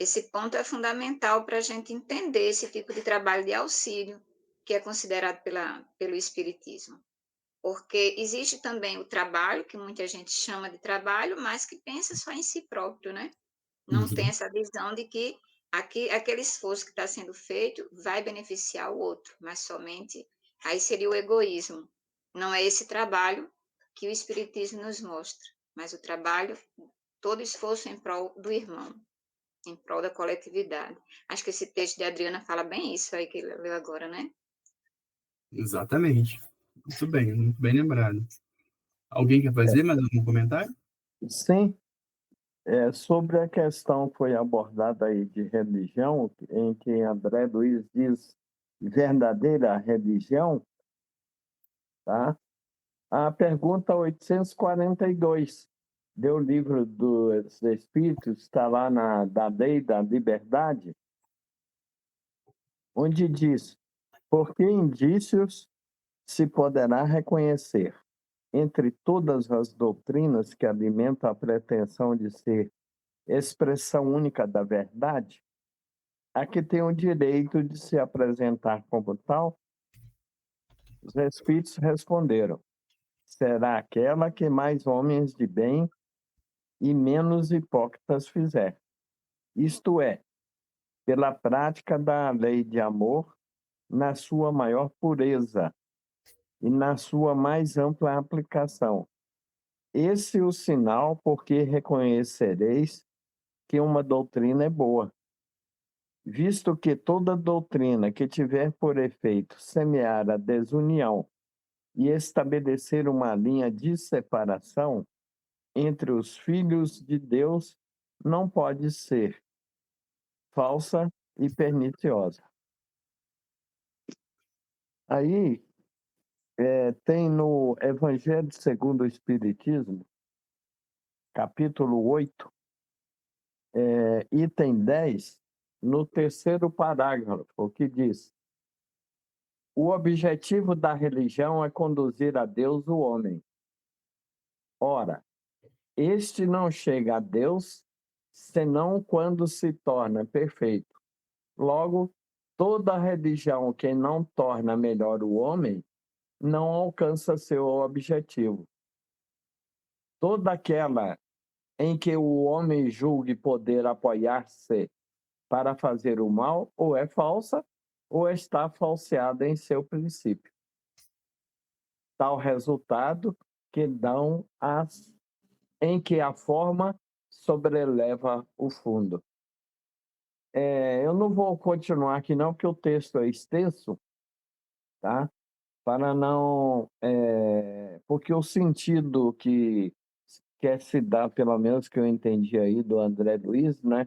Esse ponto é fundamental para a gente entender esse tipo de trabalho de auxílio, que é considerado pelo Espiritismo. Porque existe também o trabalho, que muita gente chama de trabalho, mas que pensa só em si próprio, né? Não tem essa visão de que aquele esforço que está sendo feito vai beneficiar o outro, mas somente aí seria o egoísmo. Não é esse trabalho que o Espiritismo nos mostra, mas o trabalho, todo esforço em prol do irmão, em prol da coletividade. Acho que esse texto de Adriana fala bem isso aí que ele leu agora, né? Exatamente. Muito bem lembrado. Alguém quer fazer mais algum comentário? Sim, sobre a questão que foi abordada aí de religião, em que André Luiz diz verdadeira religião, tá? A pergunta 842 do livro dos Espíritos, está lá da Lei da Liberdade, onde diz: por que indícios se poderá reconhecer entre todas as doutrinas que alimentam a pretensão de ser expressão única da verdade, a que tem o direito de se apresentar como tal? Os Espíritos responderam: será aquela que mais homens de bem e menos hipócritas fizer. Isto é, pela prática da lei de amor na sua maior pureza e na sua mais ampla aplicação. Esse é o sinal porque reconhecereis que uma doutrina é boa, visto que toda doutrina que tiver por efeito semear a desunião e estabelecer uma linha de separação entre os filhos de Deus não pode ser falsa e perniciosa. Aí, tem no Evangelho segundo o Espiritismo, capítulo 8, item 10, no terceiro parágrafo, que diz: o objetivo da religião é conduzir a Deus o homem. Ora, este não chega a Deus senão quando se torna perfeito. Logo, toda religião que não torna melhor o homem não alcança seu objetivo. Toda aquela em que o homem julgue poder apoiar-se para fazer o mal, ou é falsa, ou está falseada em seu princípio. Tal resultado que dão as em que a forma sobreleva o fundo. Eu não vou continuar aqui não, porque o texto é extenso, tá? Para não... porque o sentido que quer se dar, pelo menos que eu entendi aí do André Luiz, né?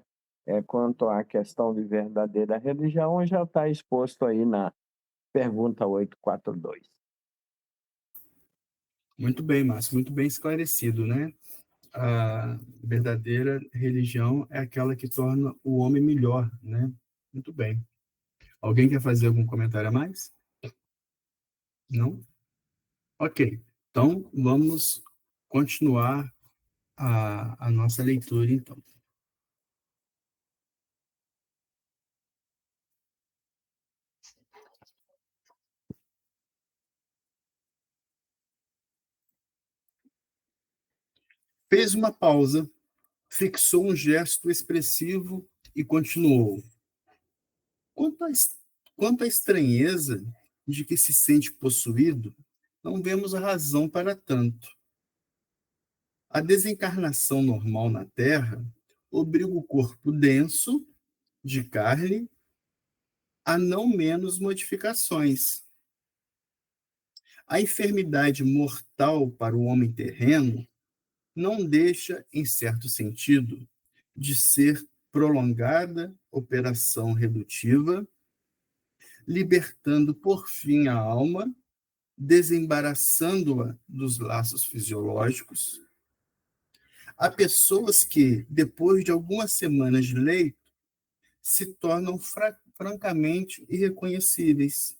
Quanto à questão de verdadeira religião, já está exposto aí na pergunta 842. Muito bem, Márcio, muito bem esclarecido, né? A verdadeira religião é aquela que torna o homem melhor, né? Muito bem. Alguém quer fazer algum comentário a mais? Não? Ok. Então, vamos continuar a nossa leitura, então. Fez uma pausa, fixou um gesto expressivo e continuou. Quanto à estranheza de que se sente possuído, não vemos a razão para tanto. A desencarnação normal na Terra obriga o corpo denso, de carne, a não menos modificações. A enfermidade mortal para o homem terreno não deixa, em certo sentido, de ser prolongada operação redutiva, libertando por fim a alma, desembaraçando-a dos laços fisiológicos. Há pessoas que, depois de algumas semanas de leito, se tornam francamente irreconhecíveis.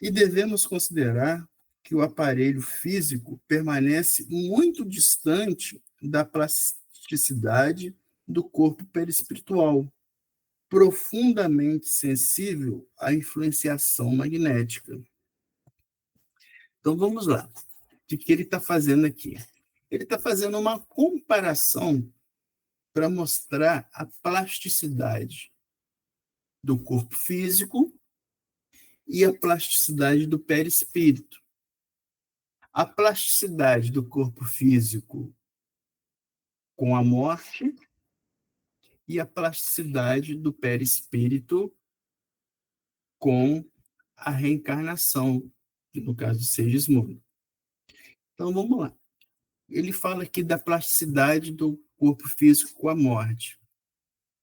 E devemos considerar que o aparelho físico permanece muito distante da plasticidade do corpo perispiritual, profundamente sensível à influenciação magnética. Então, vamos lá. O que ele está fazendo aqui? Ele está fazendo uma comparação para mostrar a plasticidade do corpo físico e a plasticidade do perispírito. A plasticidade do corpo físico com a morte e a plasticidade do perispírito com a reencarnação, no caso de Segismundo. Então, vamos lá. Ele fala aqui da plasticidade do corpo físico com a morte.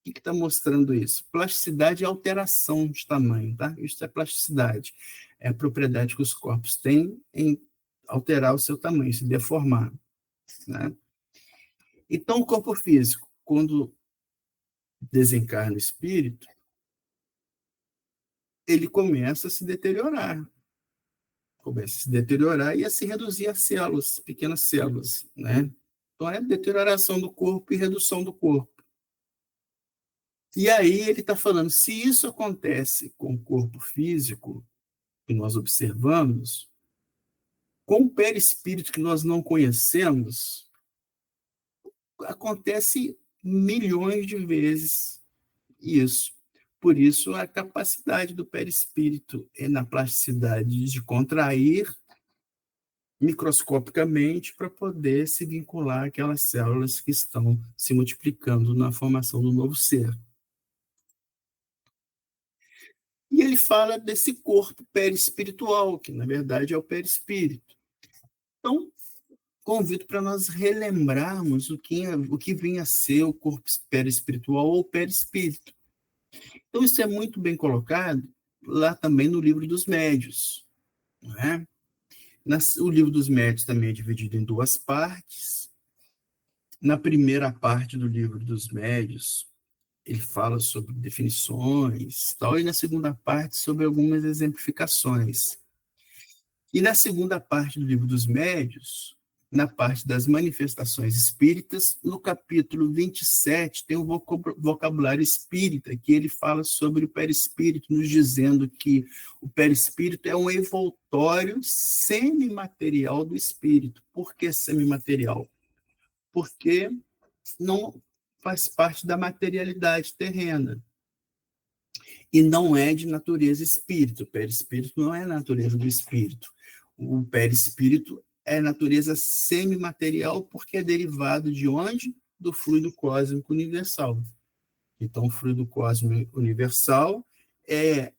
O que está mostrando isso? Plasticidade é alteração de tamanho, tá? Isso é plasticidade. É a propriedade que os corpos têm em alterar o seu tamanho, se deformar, né? Então, o corpo físico, quando desencarna o espírito, ele começa a se deteriorar. Começa a se deteriorar e a se reduzir a células, pequenas células, né? Então, é deterioração do corpo e redução do corpo. E aí ele está falando, se isso acontece com o corpo físico, que nós observamos, com o perispírito que nós não conhecemos, acontece milhões de vezes isso. Por isso, a capacidade do perispírito é na plasticidade de contrair microscopicamente para poder se vincular àquelas células que estão se multiplicando na formação do novo ser. E ele fala desse corpo perispiritual, que na verdade é o perispírito. Então, convido para nós relembrarmos o que vinha a ser o corpo perispiritual ou perispírito. Então, isso é muito bem colocado lá também no Livro dos Médiuns, não é? O Livro dos Médiuns também é dividido em duas partes. Na primeira parte do Livro dos Médiuns, ele fala sobre definições, tal, e na segunda parte sobre algumas exemplificações. E na segunda parte do Livro dos Médiuns, na parte das manifestações espíritas, no capítulo 27, tem o vocabulário espírita, que ele fala sobre o perispírito, nos dizendo que o perispírito é um envoltório semimaterial do espírito. Por que semimaterial? Porque não faz parte da materialidade terrena. E não é de natureza espírito. O perispírito não é a natureza do espírito. O perispírito é natureza semimaterial porque é derivado de onde? Do fluido cósmico universal. Então, o fluido cósmico universal é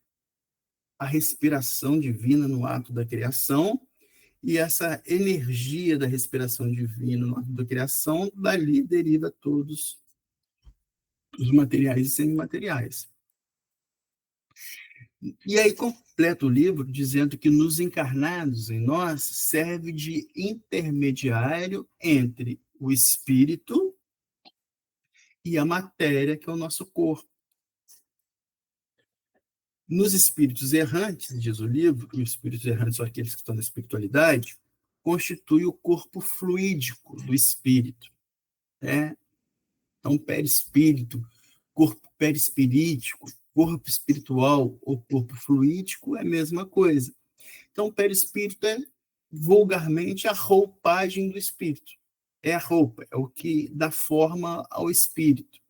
a respiração divina no ato da criação, e essa energia da respiração divina no ato da criação, dali deriva todos os materiais e semimateriais. E aí completa o livro dizendo que nos encarnados em nós serve de intermediário entre o espírito e a matéria, que é o nosso corpo. Nos espíritos errantes, diz o livro, que os espíritos errantes são aqueles que estão na espiritualidade, constitui o corpo fluídico do espírito, né? Então, perispírito, corpo perispirítico, corpo espiritual ou corpo fluídico é a mesma coisa. Então, o perispírito é, vulgarmente, a roupagem do espírito. É a roupa, é o que dá forma ao espírito.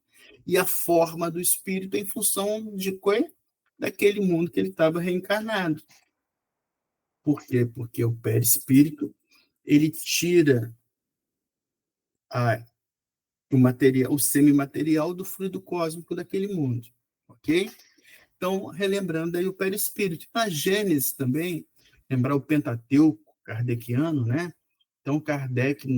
E a forma do espírito é em função de quê? Daquele mundo que ele estava reencarnado. Por quê? Porque o perispírito, ele tira o semimaterial do fluido cósmico daquele mundo. Ok? Então, relembrando aí o perispírito. Na Gênesis também, lembrar o Pentateuco kardeciano, né? Então, Kardec,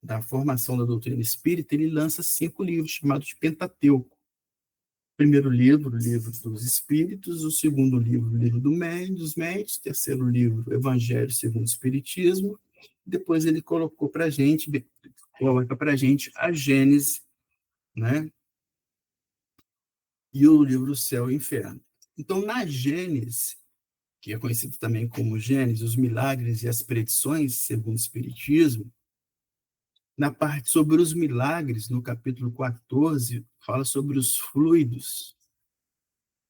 da formação da doutrina espírita, ele lança 5 livros chamados de Pentateuco. O primeiro livro, o Livro dos Espíritos; o segundo livro, o Livro dos Médiuns; o terceiro livro, Evangelho segundo o Espiritismo. Depois ele coloca para a gente a Gênese, né? E o livro Céu e Inferno. Então, na Gênese, que é conhecido também como Gênese, os milagres e as predições, segundo o Espiritismo, na parte sobre os milagres, no capítulo 14, fala sobre os fluidos.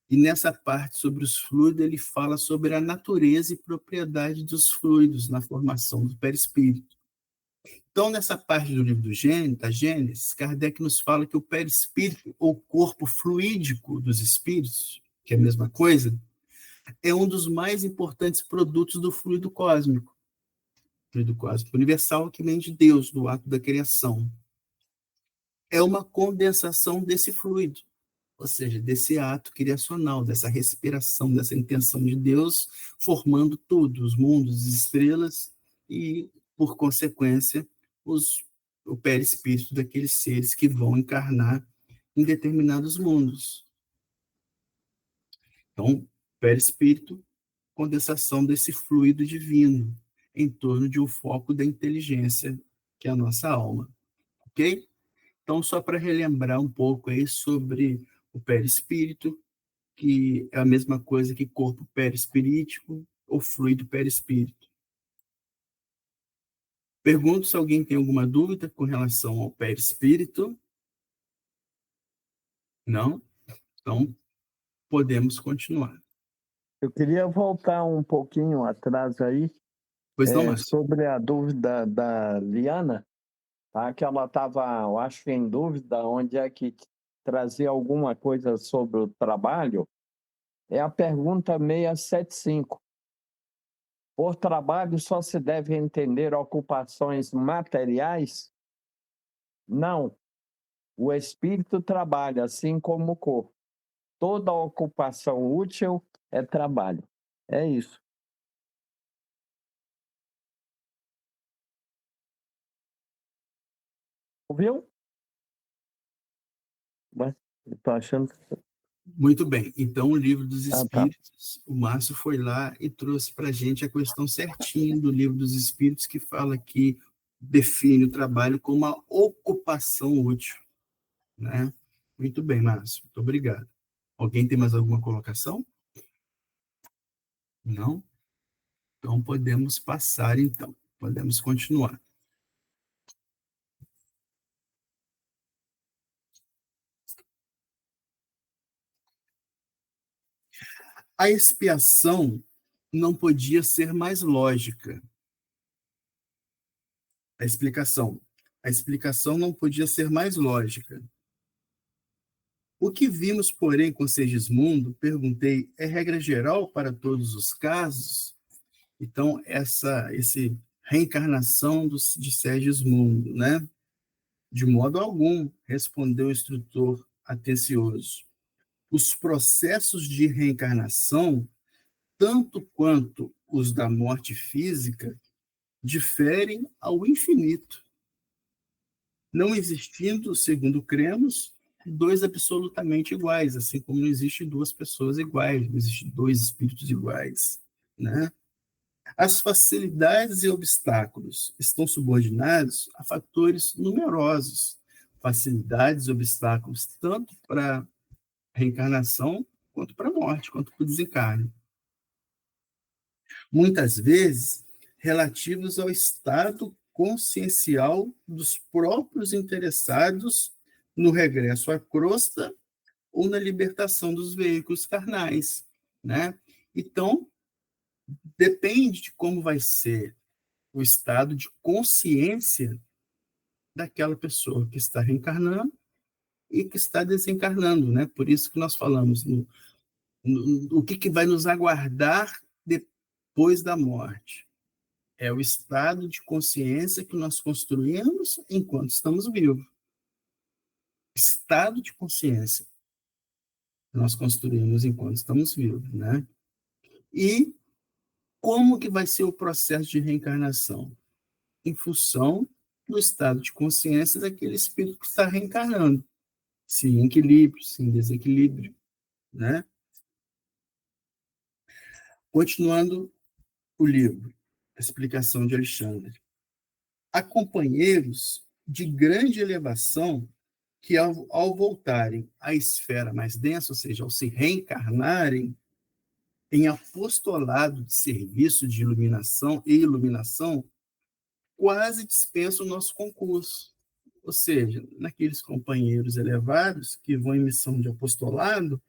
E nessa parte sobre os fluidos, ele fala sobre a natureza e propriedade dos fluidos na formação do perispírito. Então, nessa parte do livro da Gênesis, Kardec nos fala que o perispírito, ou corpo fluídico dos espíritos, que é a mesma coisa, é um dos mais importantes produtos do fluido cósmico. Fluido cósmico universal que vem de Deus, do ato da criação. É uma condensação desse fluido, ou seja, desse ato criacional, dessa respiração, dessa intenção de Deus, formando tudo, os mundos, as estrelas e, por consequência, o perispírito daqueles seres que vão encarnar em determinados mundos. Então, perispírito, condensação desse fluido divino em torno de um foco da inteligência, que é a nossa alma. Ok? Então, só para relembrar um pouco aí sobre o perispírito, que é a mesma coisa que corpo perispirítico ou fluido perispírito. Pergunto se alguém tem alguma dúvida com relação ao perispírito. Não? Então, podemos continuar. Eu queria voltar um pouquinho atrás aí, Pois não, Márcio? sobre a dúvida da Liana, tá? Que ela estava, eu acho que em dúvida, onde é que trazia alguma coisa sobre o trabalho. É a pergunta 675. Por trabalho só se deve entender ocupações materiais? Não. O espírito trabalha assim como o corpo. Toda ocupação útil é trabalho. É isso. Ouviu? Mas estou achando. Muito bem. Então, o livro dos Tá. Espíritos, o Márcio foi lá e trouxe para a gente a questão certinha do livro dos Espíritos, que fala que define o trabalho como uma ocupação útil. Né? Muito bem, Márcio. Muito obrigado. Alguém tem mais alguma colocação? Não? Então, podemos passar, então. Podemos continuar. A expiação não podia ser mais lógica. A explicação não podia ser mais lógica. O que vimos, porém, com Segismundo, perguntei, é regra geral para todos os casos? Então, essa reencarnação de Segismundo, né? De modo algum, respondeu o instrutor atencioso. Os processos de reencarnação, tanto quanto os da morte física, diferem ao infinito, não existindo, segundo cremos, dois absolutamente iguais, assim como não existe duas pessoas iguais, não existe dois espíritos iguais, né? As facilidades e obstáculos estão subordinados a fatores numerosos, facilidades e obstáculos tanto para a reencarnação quanto para a morte, quanto para o desencarne. Muitas vezes relativos ao estado consciencial dos próprios interessados no regresso à crosta ou na libertação dos veículos carnais, né? Então, depende de como vai ser o estado de consciência daquela pessoa que está reencarnando e que está desencarnando, né? Por isso que nós falamos o que vai nos aguardar depois da morte. É o estado de consciência que nós construímos enquanto estamos vivos. Estado de consciência que nós construímos enquanto estamos vivos, né? E como que vai ser o processo de reencarnação? Em função do estado de consciência daquele espírito que está reencarnando. Se em equilíbrio, se em desequilíbrio, né? Continuando o livro, a explicação de Alexandre. Há companheiros de grande elevação que, ao voltarem à esfera mais densa, ou seja, ao se reencarnarem em apostolado de serviço de iluminação e iluminação, quase dispensam o nosso concurso. Ou seja, naqueles companheiros elevados que vão em missão de apostolado,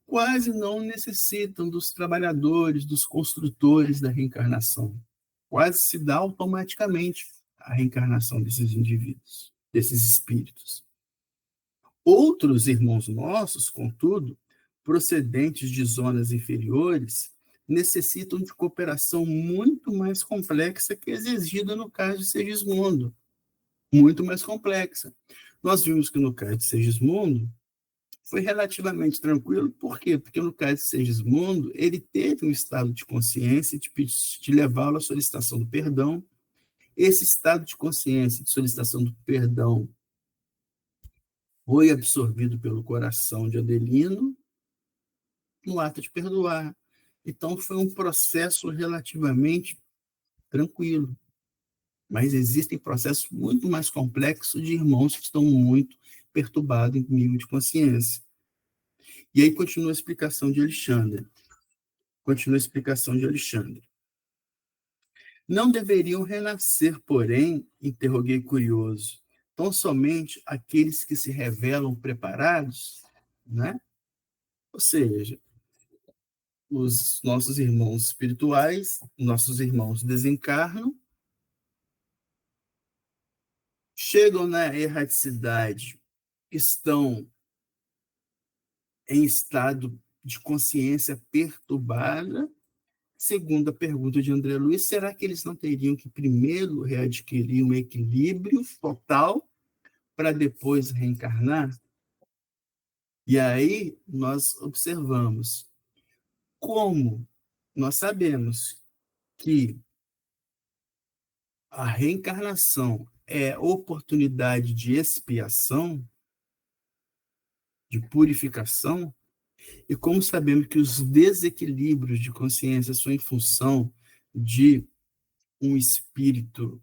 quase não necessitam dos trabalhadores, dos construtores da reencarnação. Quase se dá automaticamente a reencarnação desses indivíduos, desses espíritos. Outros irmãos nossos, contudo, procedentes de zonas inferiores, necessitam de cooperação muito mais complexa que a exigida no caso de Segismundo. Muito mais complexa. Nós vimos que no caso de Segismundo foi relativamente tranquilo. Por quê? Porque no caso de Segismundo, ele teve um estado de consciência de levá-lo à solicitação do perdão. Esse estado de consciência de solicitação do perdão foi absorvido pelo coração de Adelino no ato de perdoar. Então, foi um processo relativamente tranquilo. Mas existem processos muito mais complexos de irmãos que estão muito perturbados em nível de consciência. E aí continua a explicação de Alexandre. Não deveriam renascer, porém, interroguei curioso, tão somente aqueles que se revelam preparados, né? Ou seja, os nossos irmãos espirituais, nossos irmãos desencarnam, chegam na erraticidade, estão em estado de consciência perturbada. Segundo a pergunta de André Luiz, será que eles não teriam que primeiro readquirir um equilíbrio total para depois reencarnar? E aí nós observamos como nós sabemos que a reencarnação é oportunidade de expiação, de purificação, e como sabemos que os desequilíbrios de consciência são em função de um espírito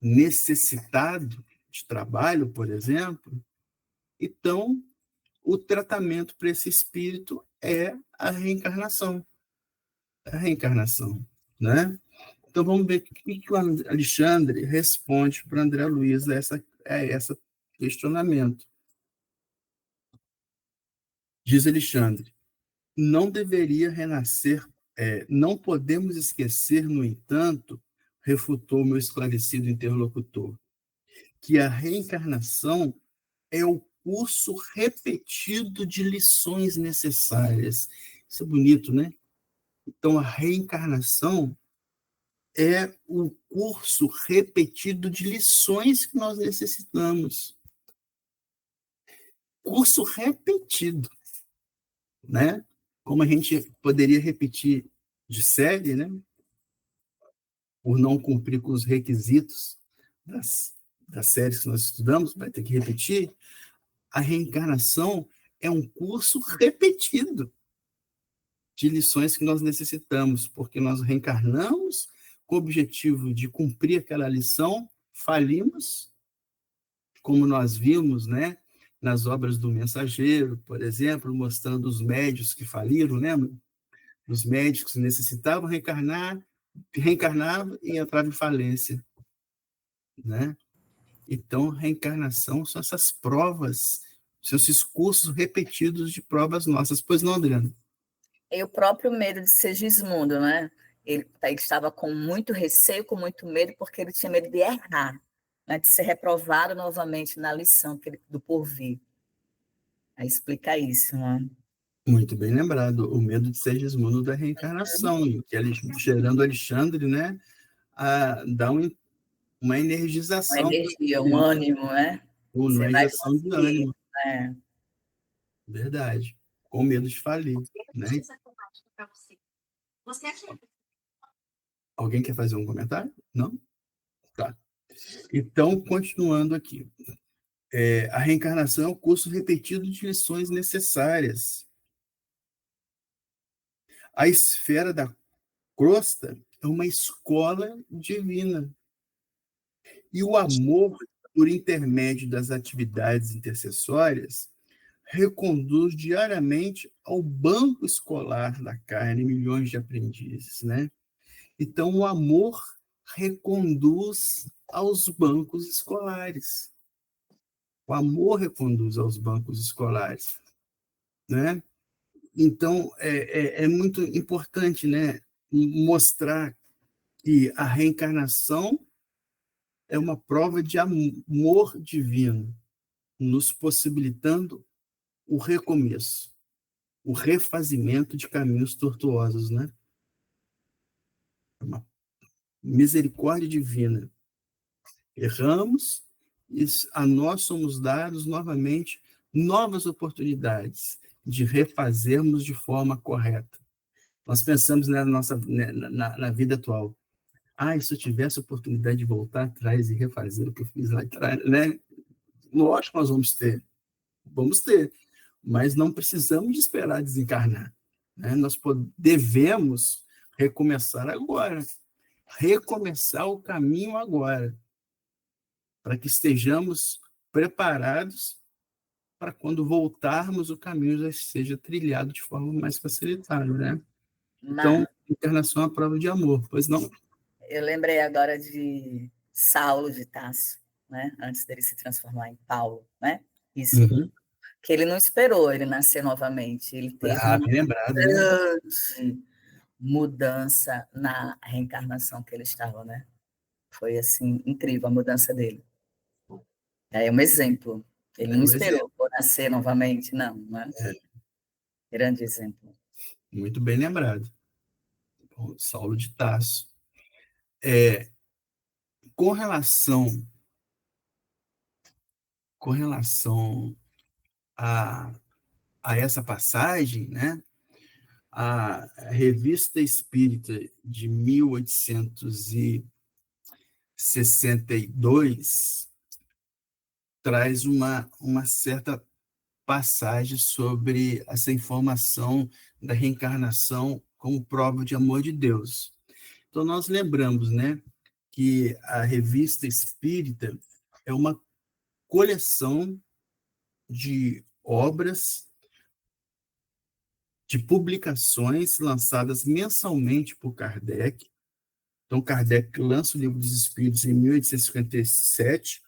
necessitado de trabalho, por exemplo, então o tratamento para esse espírito é a reencarnação. A reencarnação, né? Então vamos ver o que o Alexandre responde para André Luiz a esse questionamento. Diz Alexandre: não deveria renascer, não podemos esquecer, no entanto, refutou meu esclarecido interlocutor, que a reencarnação é o curso repetido de lições necessárias. Isso é bonito, né? Então, a reencarnação é o curso repetido de lições que nós necessitamos. Curso repetido, né? Como a gente poderia repetir de série, né? Por não cumprir com os requisitos das séries que nós estudamos, vai ter que repetir. A reencarnação é um curso repetido de lições que nós necessitamos, porque nós reencarnamos com o objetivo de cumprir aquela lição, falimos, como nós vimos, né, nas obras do Mensageiro, por exemplo, mostrando os médios que faliram, lembra? Os médicos que necessitavam reencarnavam e entravam em falência, né? Então, reencarnação são essas provas, são esses cursos repetidos de provas nossas. Pois não, Adriana? E o próprio medo de Segismundo, né? Ele estava com muito receio, com muito medo, porque ele tinha medo de errar, né? De ser reprovado novamente na lição do porvir. Aí explica isso, né? Muito bem lembrado, o medo de Segismundo da reencarnação, que gerando Alexandre, né, dá uma energização. Uma energia, um ânimo, né? Uma injeção de ânimo. É. Verdade. Com medo de falir. Né? Alguém quer fazer um comentário? Não? Tá. Então, continuando aqui. A reencarnação é um curso repetido de lições necessárias. A esfera da crosta é uma escola divina. E o amor, por intermédio das atividades intercessórias, reconduz diariamente ao banco escolar da carne milhões de aprendizes, né? Então, o amor reconduz aos bancos escolares. O amor reconduz aos bancos escolares, né? Então, é muito importante, né, mostrar que a reencarnação é uma prova de amor divino, nos possibilitando o recomeço, o refazimento de caminhos tortuosos, né? É uma misericórdia divina. Erramos e a nós somos dados novamente novas oportunidades de refazermos de forma correta. Nós pensamos na vida atual. Se eu tivesse a oportunidade de voltar atrás e refazer o que eu fiz lá atrás, né? Lógico que nós vamos ter, mas não precisamos de esperar desencarnar, né? Nós devemos recomeçar agora, recomeçar o caminho agora, para que estejamos preparados para quando voltarmos o caminho já seja trilhado de forma mais facilitada, né? Então, encarnação é uma prova de amor, pois não? Eu lembrei agora de Saulo de Tarso, né? Antes dele se transformar em Paulo, né? Isso, que ele não esperou ele nascer novamente, ele teve uma lembrado, grande mudança na reencarnação que ele estava, né? Foi, assim, incrível a mudança dele. É um exemplo. Ele não esperou por nascer novamente, não, né? Grande exemplo. Muito bem lembrado. Saulo de Tarso. Com relação a essa passagem, né? A Revista Espírita de 1862 traz uma certa passagem sobre essa informação da reencarnação como prova de amor de Deus. Então, nós lembramos, né, que a Revista Espírita é uma coleção de obras, de publicações lançadas mensalmente por Kardec. Então, Kardec lança o Livro dos Espíritos em 1857.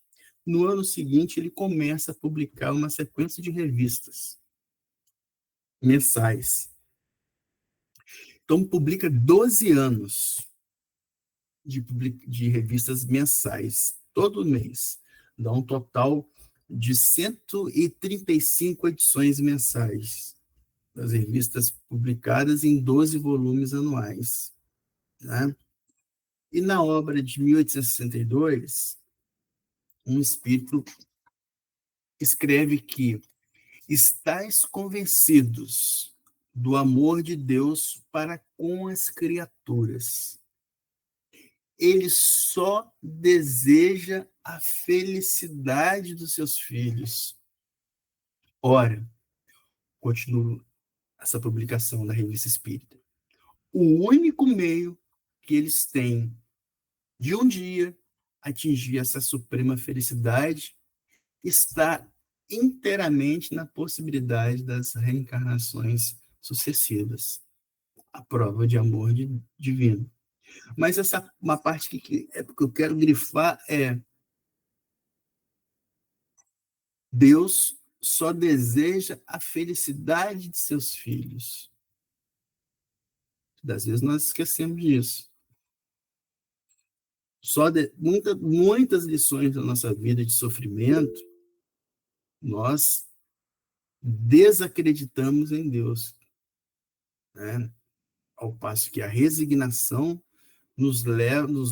No ano seguinte, ele começa a publicar uma sequência de revistas mensais. Então, publica 12 anos de revistas mensais, todo mês. Dá um total de 135 edições mensais das revistas publicadas em 12 volumes anuais. Né? E na obra de 1862, um espírito escreve que estáis convencidos do amor de Deus para com as criaturas. Ele só deseja a felicidade dos seus filhos. Ora, continua essa publicação da Revista Espírita, o único meio que eles têm de um dia atingir essa suprema felicidade está inteiramente na possibilidade das reencarnações sucessivas, a prova de amor divino. Mas uma parte que eu quero grifar é: Deus só deseja a felicidade de seus filhos. Às vezes nós esquecemos disso. Muitas lições da nossa vida de sofrimento, nós desacreditamos em Deus, né? Ao passo que a resignação nos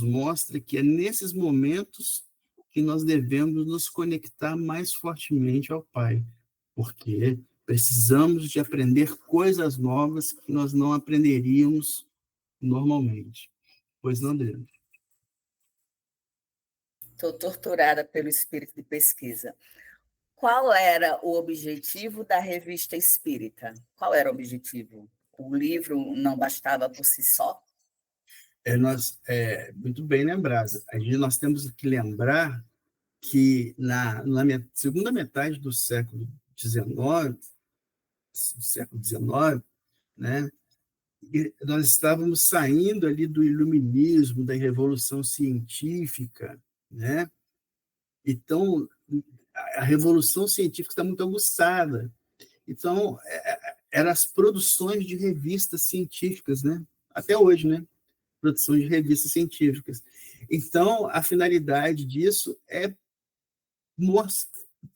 mostra que é nesses momentos que nós devemos nos conectar mais fortemente ao Pai, porque precisamos de aprender coisas novas que nós não aprenderíamos normalmente. Pois não, Adriana? Estou torturada pelo espírito de pesquisa. Qual era o objetivo da Revista Espírita? Qual era o objetivo? O livro não bastava por si só? Muito bem lembrado. Nós temos que lembrar que na segunda metade do século XIX, né, nós estávamos saindo ali do iluminismo, da revolução científica, né? Então, a revolução científica está muito aguçada. Então, eram as produções de revistas científicas, né? Até hoje, né? Produção de revistas científicas. Então, a finalidade disso é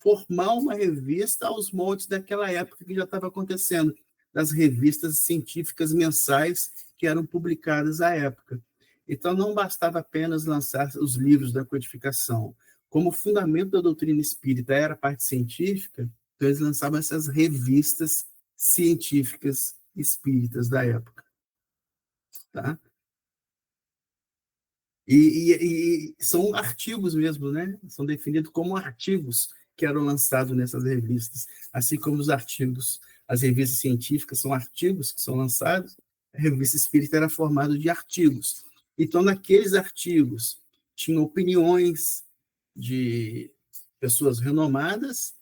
formar uma revista aos moldes daquela época que já estava acontecendo, das revistas científicas mensais que eram publicadas à época. Então, não bastava apenas lançar os livros da codificação. Como o fundamento da doutrina espírita era a parte científica, então eles lançavam essas revistas científicas espíritas da época. Tá? E são artigos mesmo, né? São definidos como artigos que eram lançados nessas revistas, assim como os artigos, as revistas científicas são artigos que são lançados, a revista espírita era formada de artigos. Então, naqueles artigos, tinham opiniões de pessoas renomadas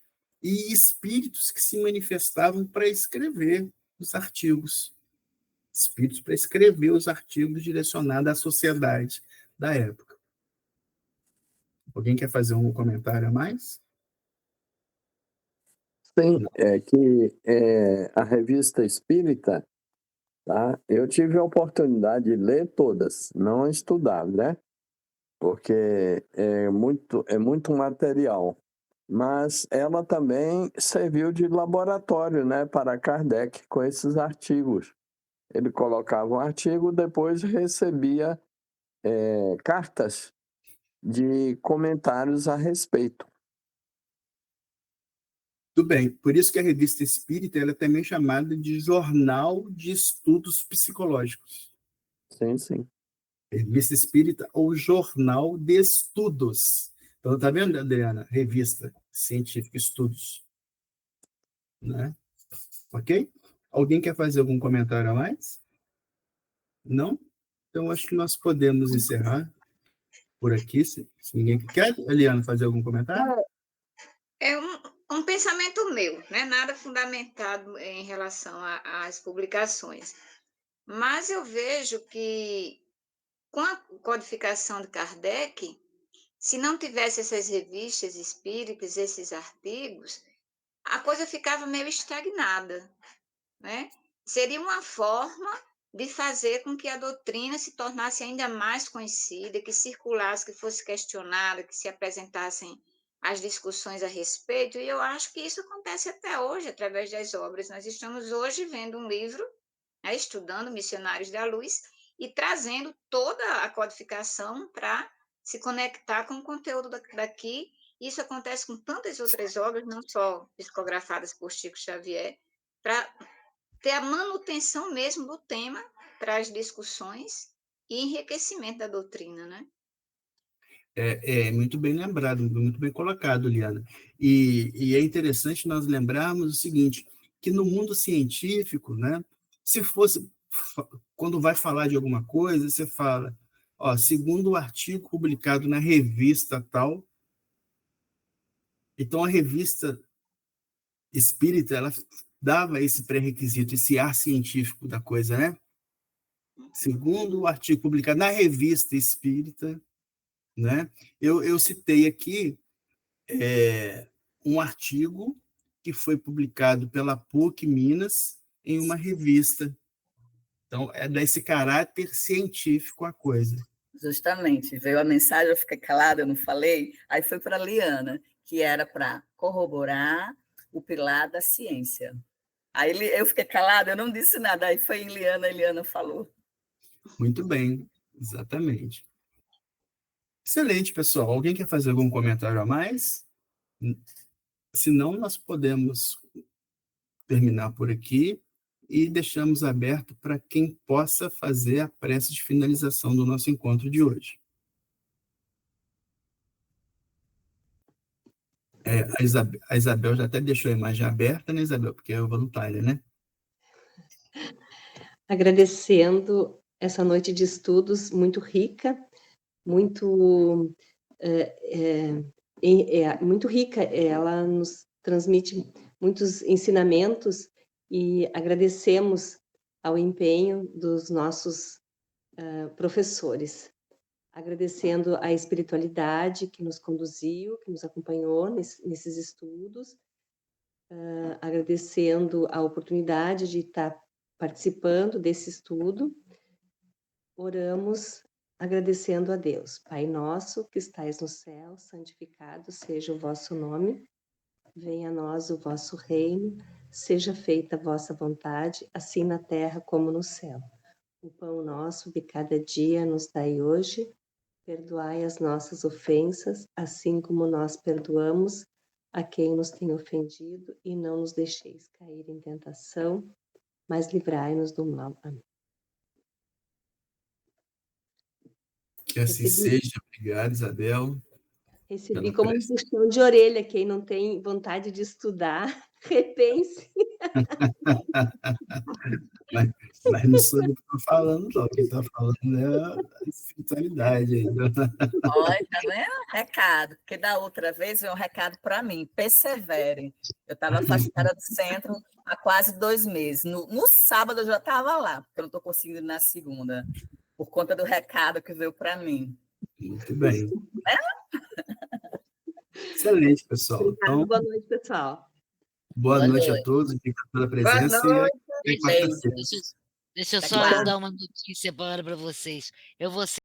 e espíritos que se manifestavam para escrever os artigos. Espíritos para escrever os artigos direcionados à sociedade da época. Alguém quer fazer um comentário a mais? Sim, é que a revista Espírita, tá? Eu tive a oportunidade de ler todas, não estudar, né? Porque é muito material. Mas ela também serviu de laboratório, né, para Kardec com esses artigos. Ele colocava um artigo, depois recebia cartas de comentários a respeito. Tudo bem. Por isso que a revista Espírita ela é também chamada de Jornal de Estudos Psicológicos. Sim, sim. Revista Espírita ou Jornal de Estudos. Então, tá vendo, Adriana? Revista Científica Estudos. Né? Ok? Alguém quer fazer algum comentário a mais? Não? Então, acho que nós podemos encerrar por aqui, se ninguém quer. Eliana, fazer algum comentário? É um pensamento meu, né? Nada fundamentado em relação às publicações. Mas eu vejo que, com a codificação de Kardec, se não tivesse essas revistas espíritas, esses artigos, a coisa ficava meio estagnada, né? Seria uma forma de fazer com que a doutrina se tornasse ainda mais conhecida, que circulasse, que fosse questionada, que se apresentassem as discussões a respeito, e eu acho que isso acontece até hoje, através das obras. Nós estamos hoje vendo um livro, né, estudando Missionários da Luz, e trazendo toda a codificação para se conectar com o conteúdo daqui. Isso acontece com tantas outras obras, não só psicografadas por Chico Xavier, para ter a manutenção mesmo do tema para as discussões e enriquecimento da doutrina, né? É muito bem lembrado, muito bem colocado, Liana. E é interessante nós lembrarmos o seguinte, que no mundo científico, né, se fosse, quando vai falar de alguma coisa, você fala, ó, segundo o artigo publicado na revista tal, então a revista espírita, ela dava esse pré-requisito, esse ar científico da coisa, né? Segundo o artigo publicado na revista espírita, né? Eu citei aqui um artigo que foi publicado pela PUC Minas em uma revista. Então, é desse caráter científico a coisa. Justamente, veio a mensagem, eu fiquei calada, eu não falei, aí foi para a Liana, que era para corroborar o pilar da ciência. Aí eu fiquei calada, eu não disse nada, aí foi em Liana, a Liana falou. Muito bem, exatamente. Excelente, pessoal. Alguém quer fazer algum comentário a mais? Se não, nós podemos terminar por aqui e deixamos aberto para quem possa fazer a prece de finalização do nosso encontro de hoje. A Isabel já até deixou a imagem aberta, né, Isabel? Porque é voluntária, né? Agradecendo essa noite de estudos muito rica, muito muito rica. Ela nos transmite muitos ensinamentos e agradecemos ao empenho dos nossos professores. agradecendo a espiritualidade que nos conduziu, que nos acompanhou nesses estudos, agradecendo a oportunidade de estar participando desse estudo. Oramos agradecendo a Deus. Pai nosso, que estais no céu, santificado seja o vosso nome. Venha a nós o vosso reino, seja feita a vossa vontade, assim na terra como no céu. O pão nosso de cada dia nos dai hoje. Perdoai as nossas ofensas, assim como nós perdoamos a quem nos tem ofendido, e não nos deixeis cair em tentação, mas livrai-nos do mal. Amém. Que assim seja. Obrigado, Isabel. Recebi como um puxão de orelha. Quem não tem vontade de estudar, repense. Mas não sou eu que estou falando, não. Quem está falando é a espiritualidade ainda. Olha, tá vendo? Recado. Porque da outra vez veio um recado para mim. Perseverem. Eu estava afastada do centro há quase 2 meses. No sábado eu já estava lá, porque eu não estou conseguindo ir na segunda, por conta do recado que veio para mim. Muito bem. Excelente, pessoal. Então, boa noite, pessoal. Boa noite a todos. Obrigado pela presença. Boa E até quarta-feira. Deixa eu só dar uma notícia para vocês. Eu vou ser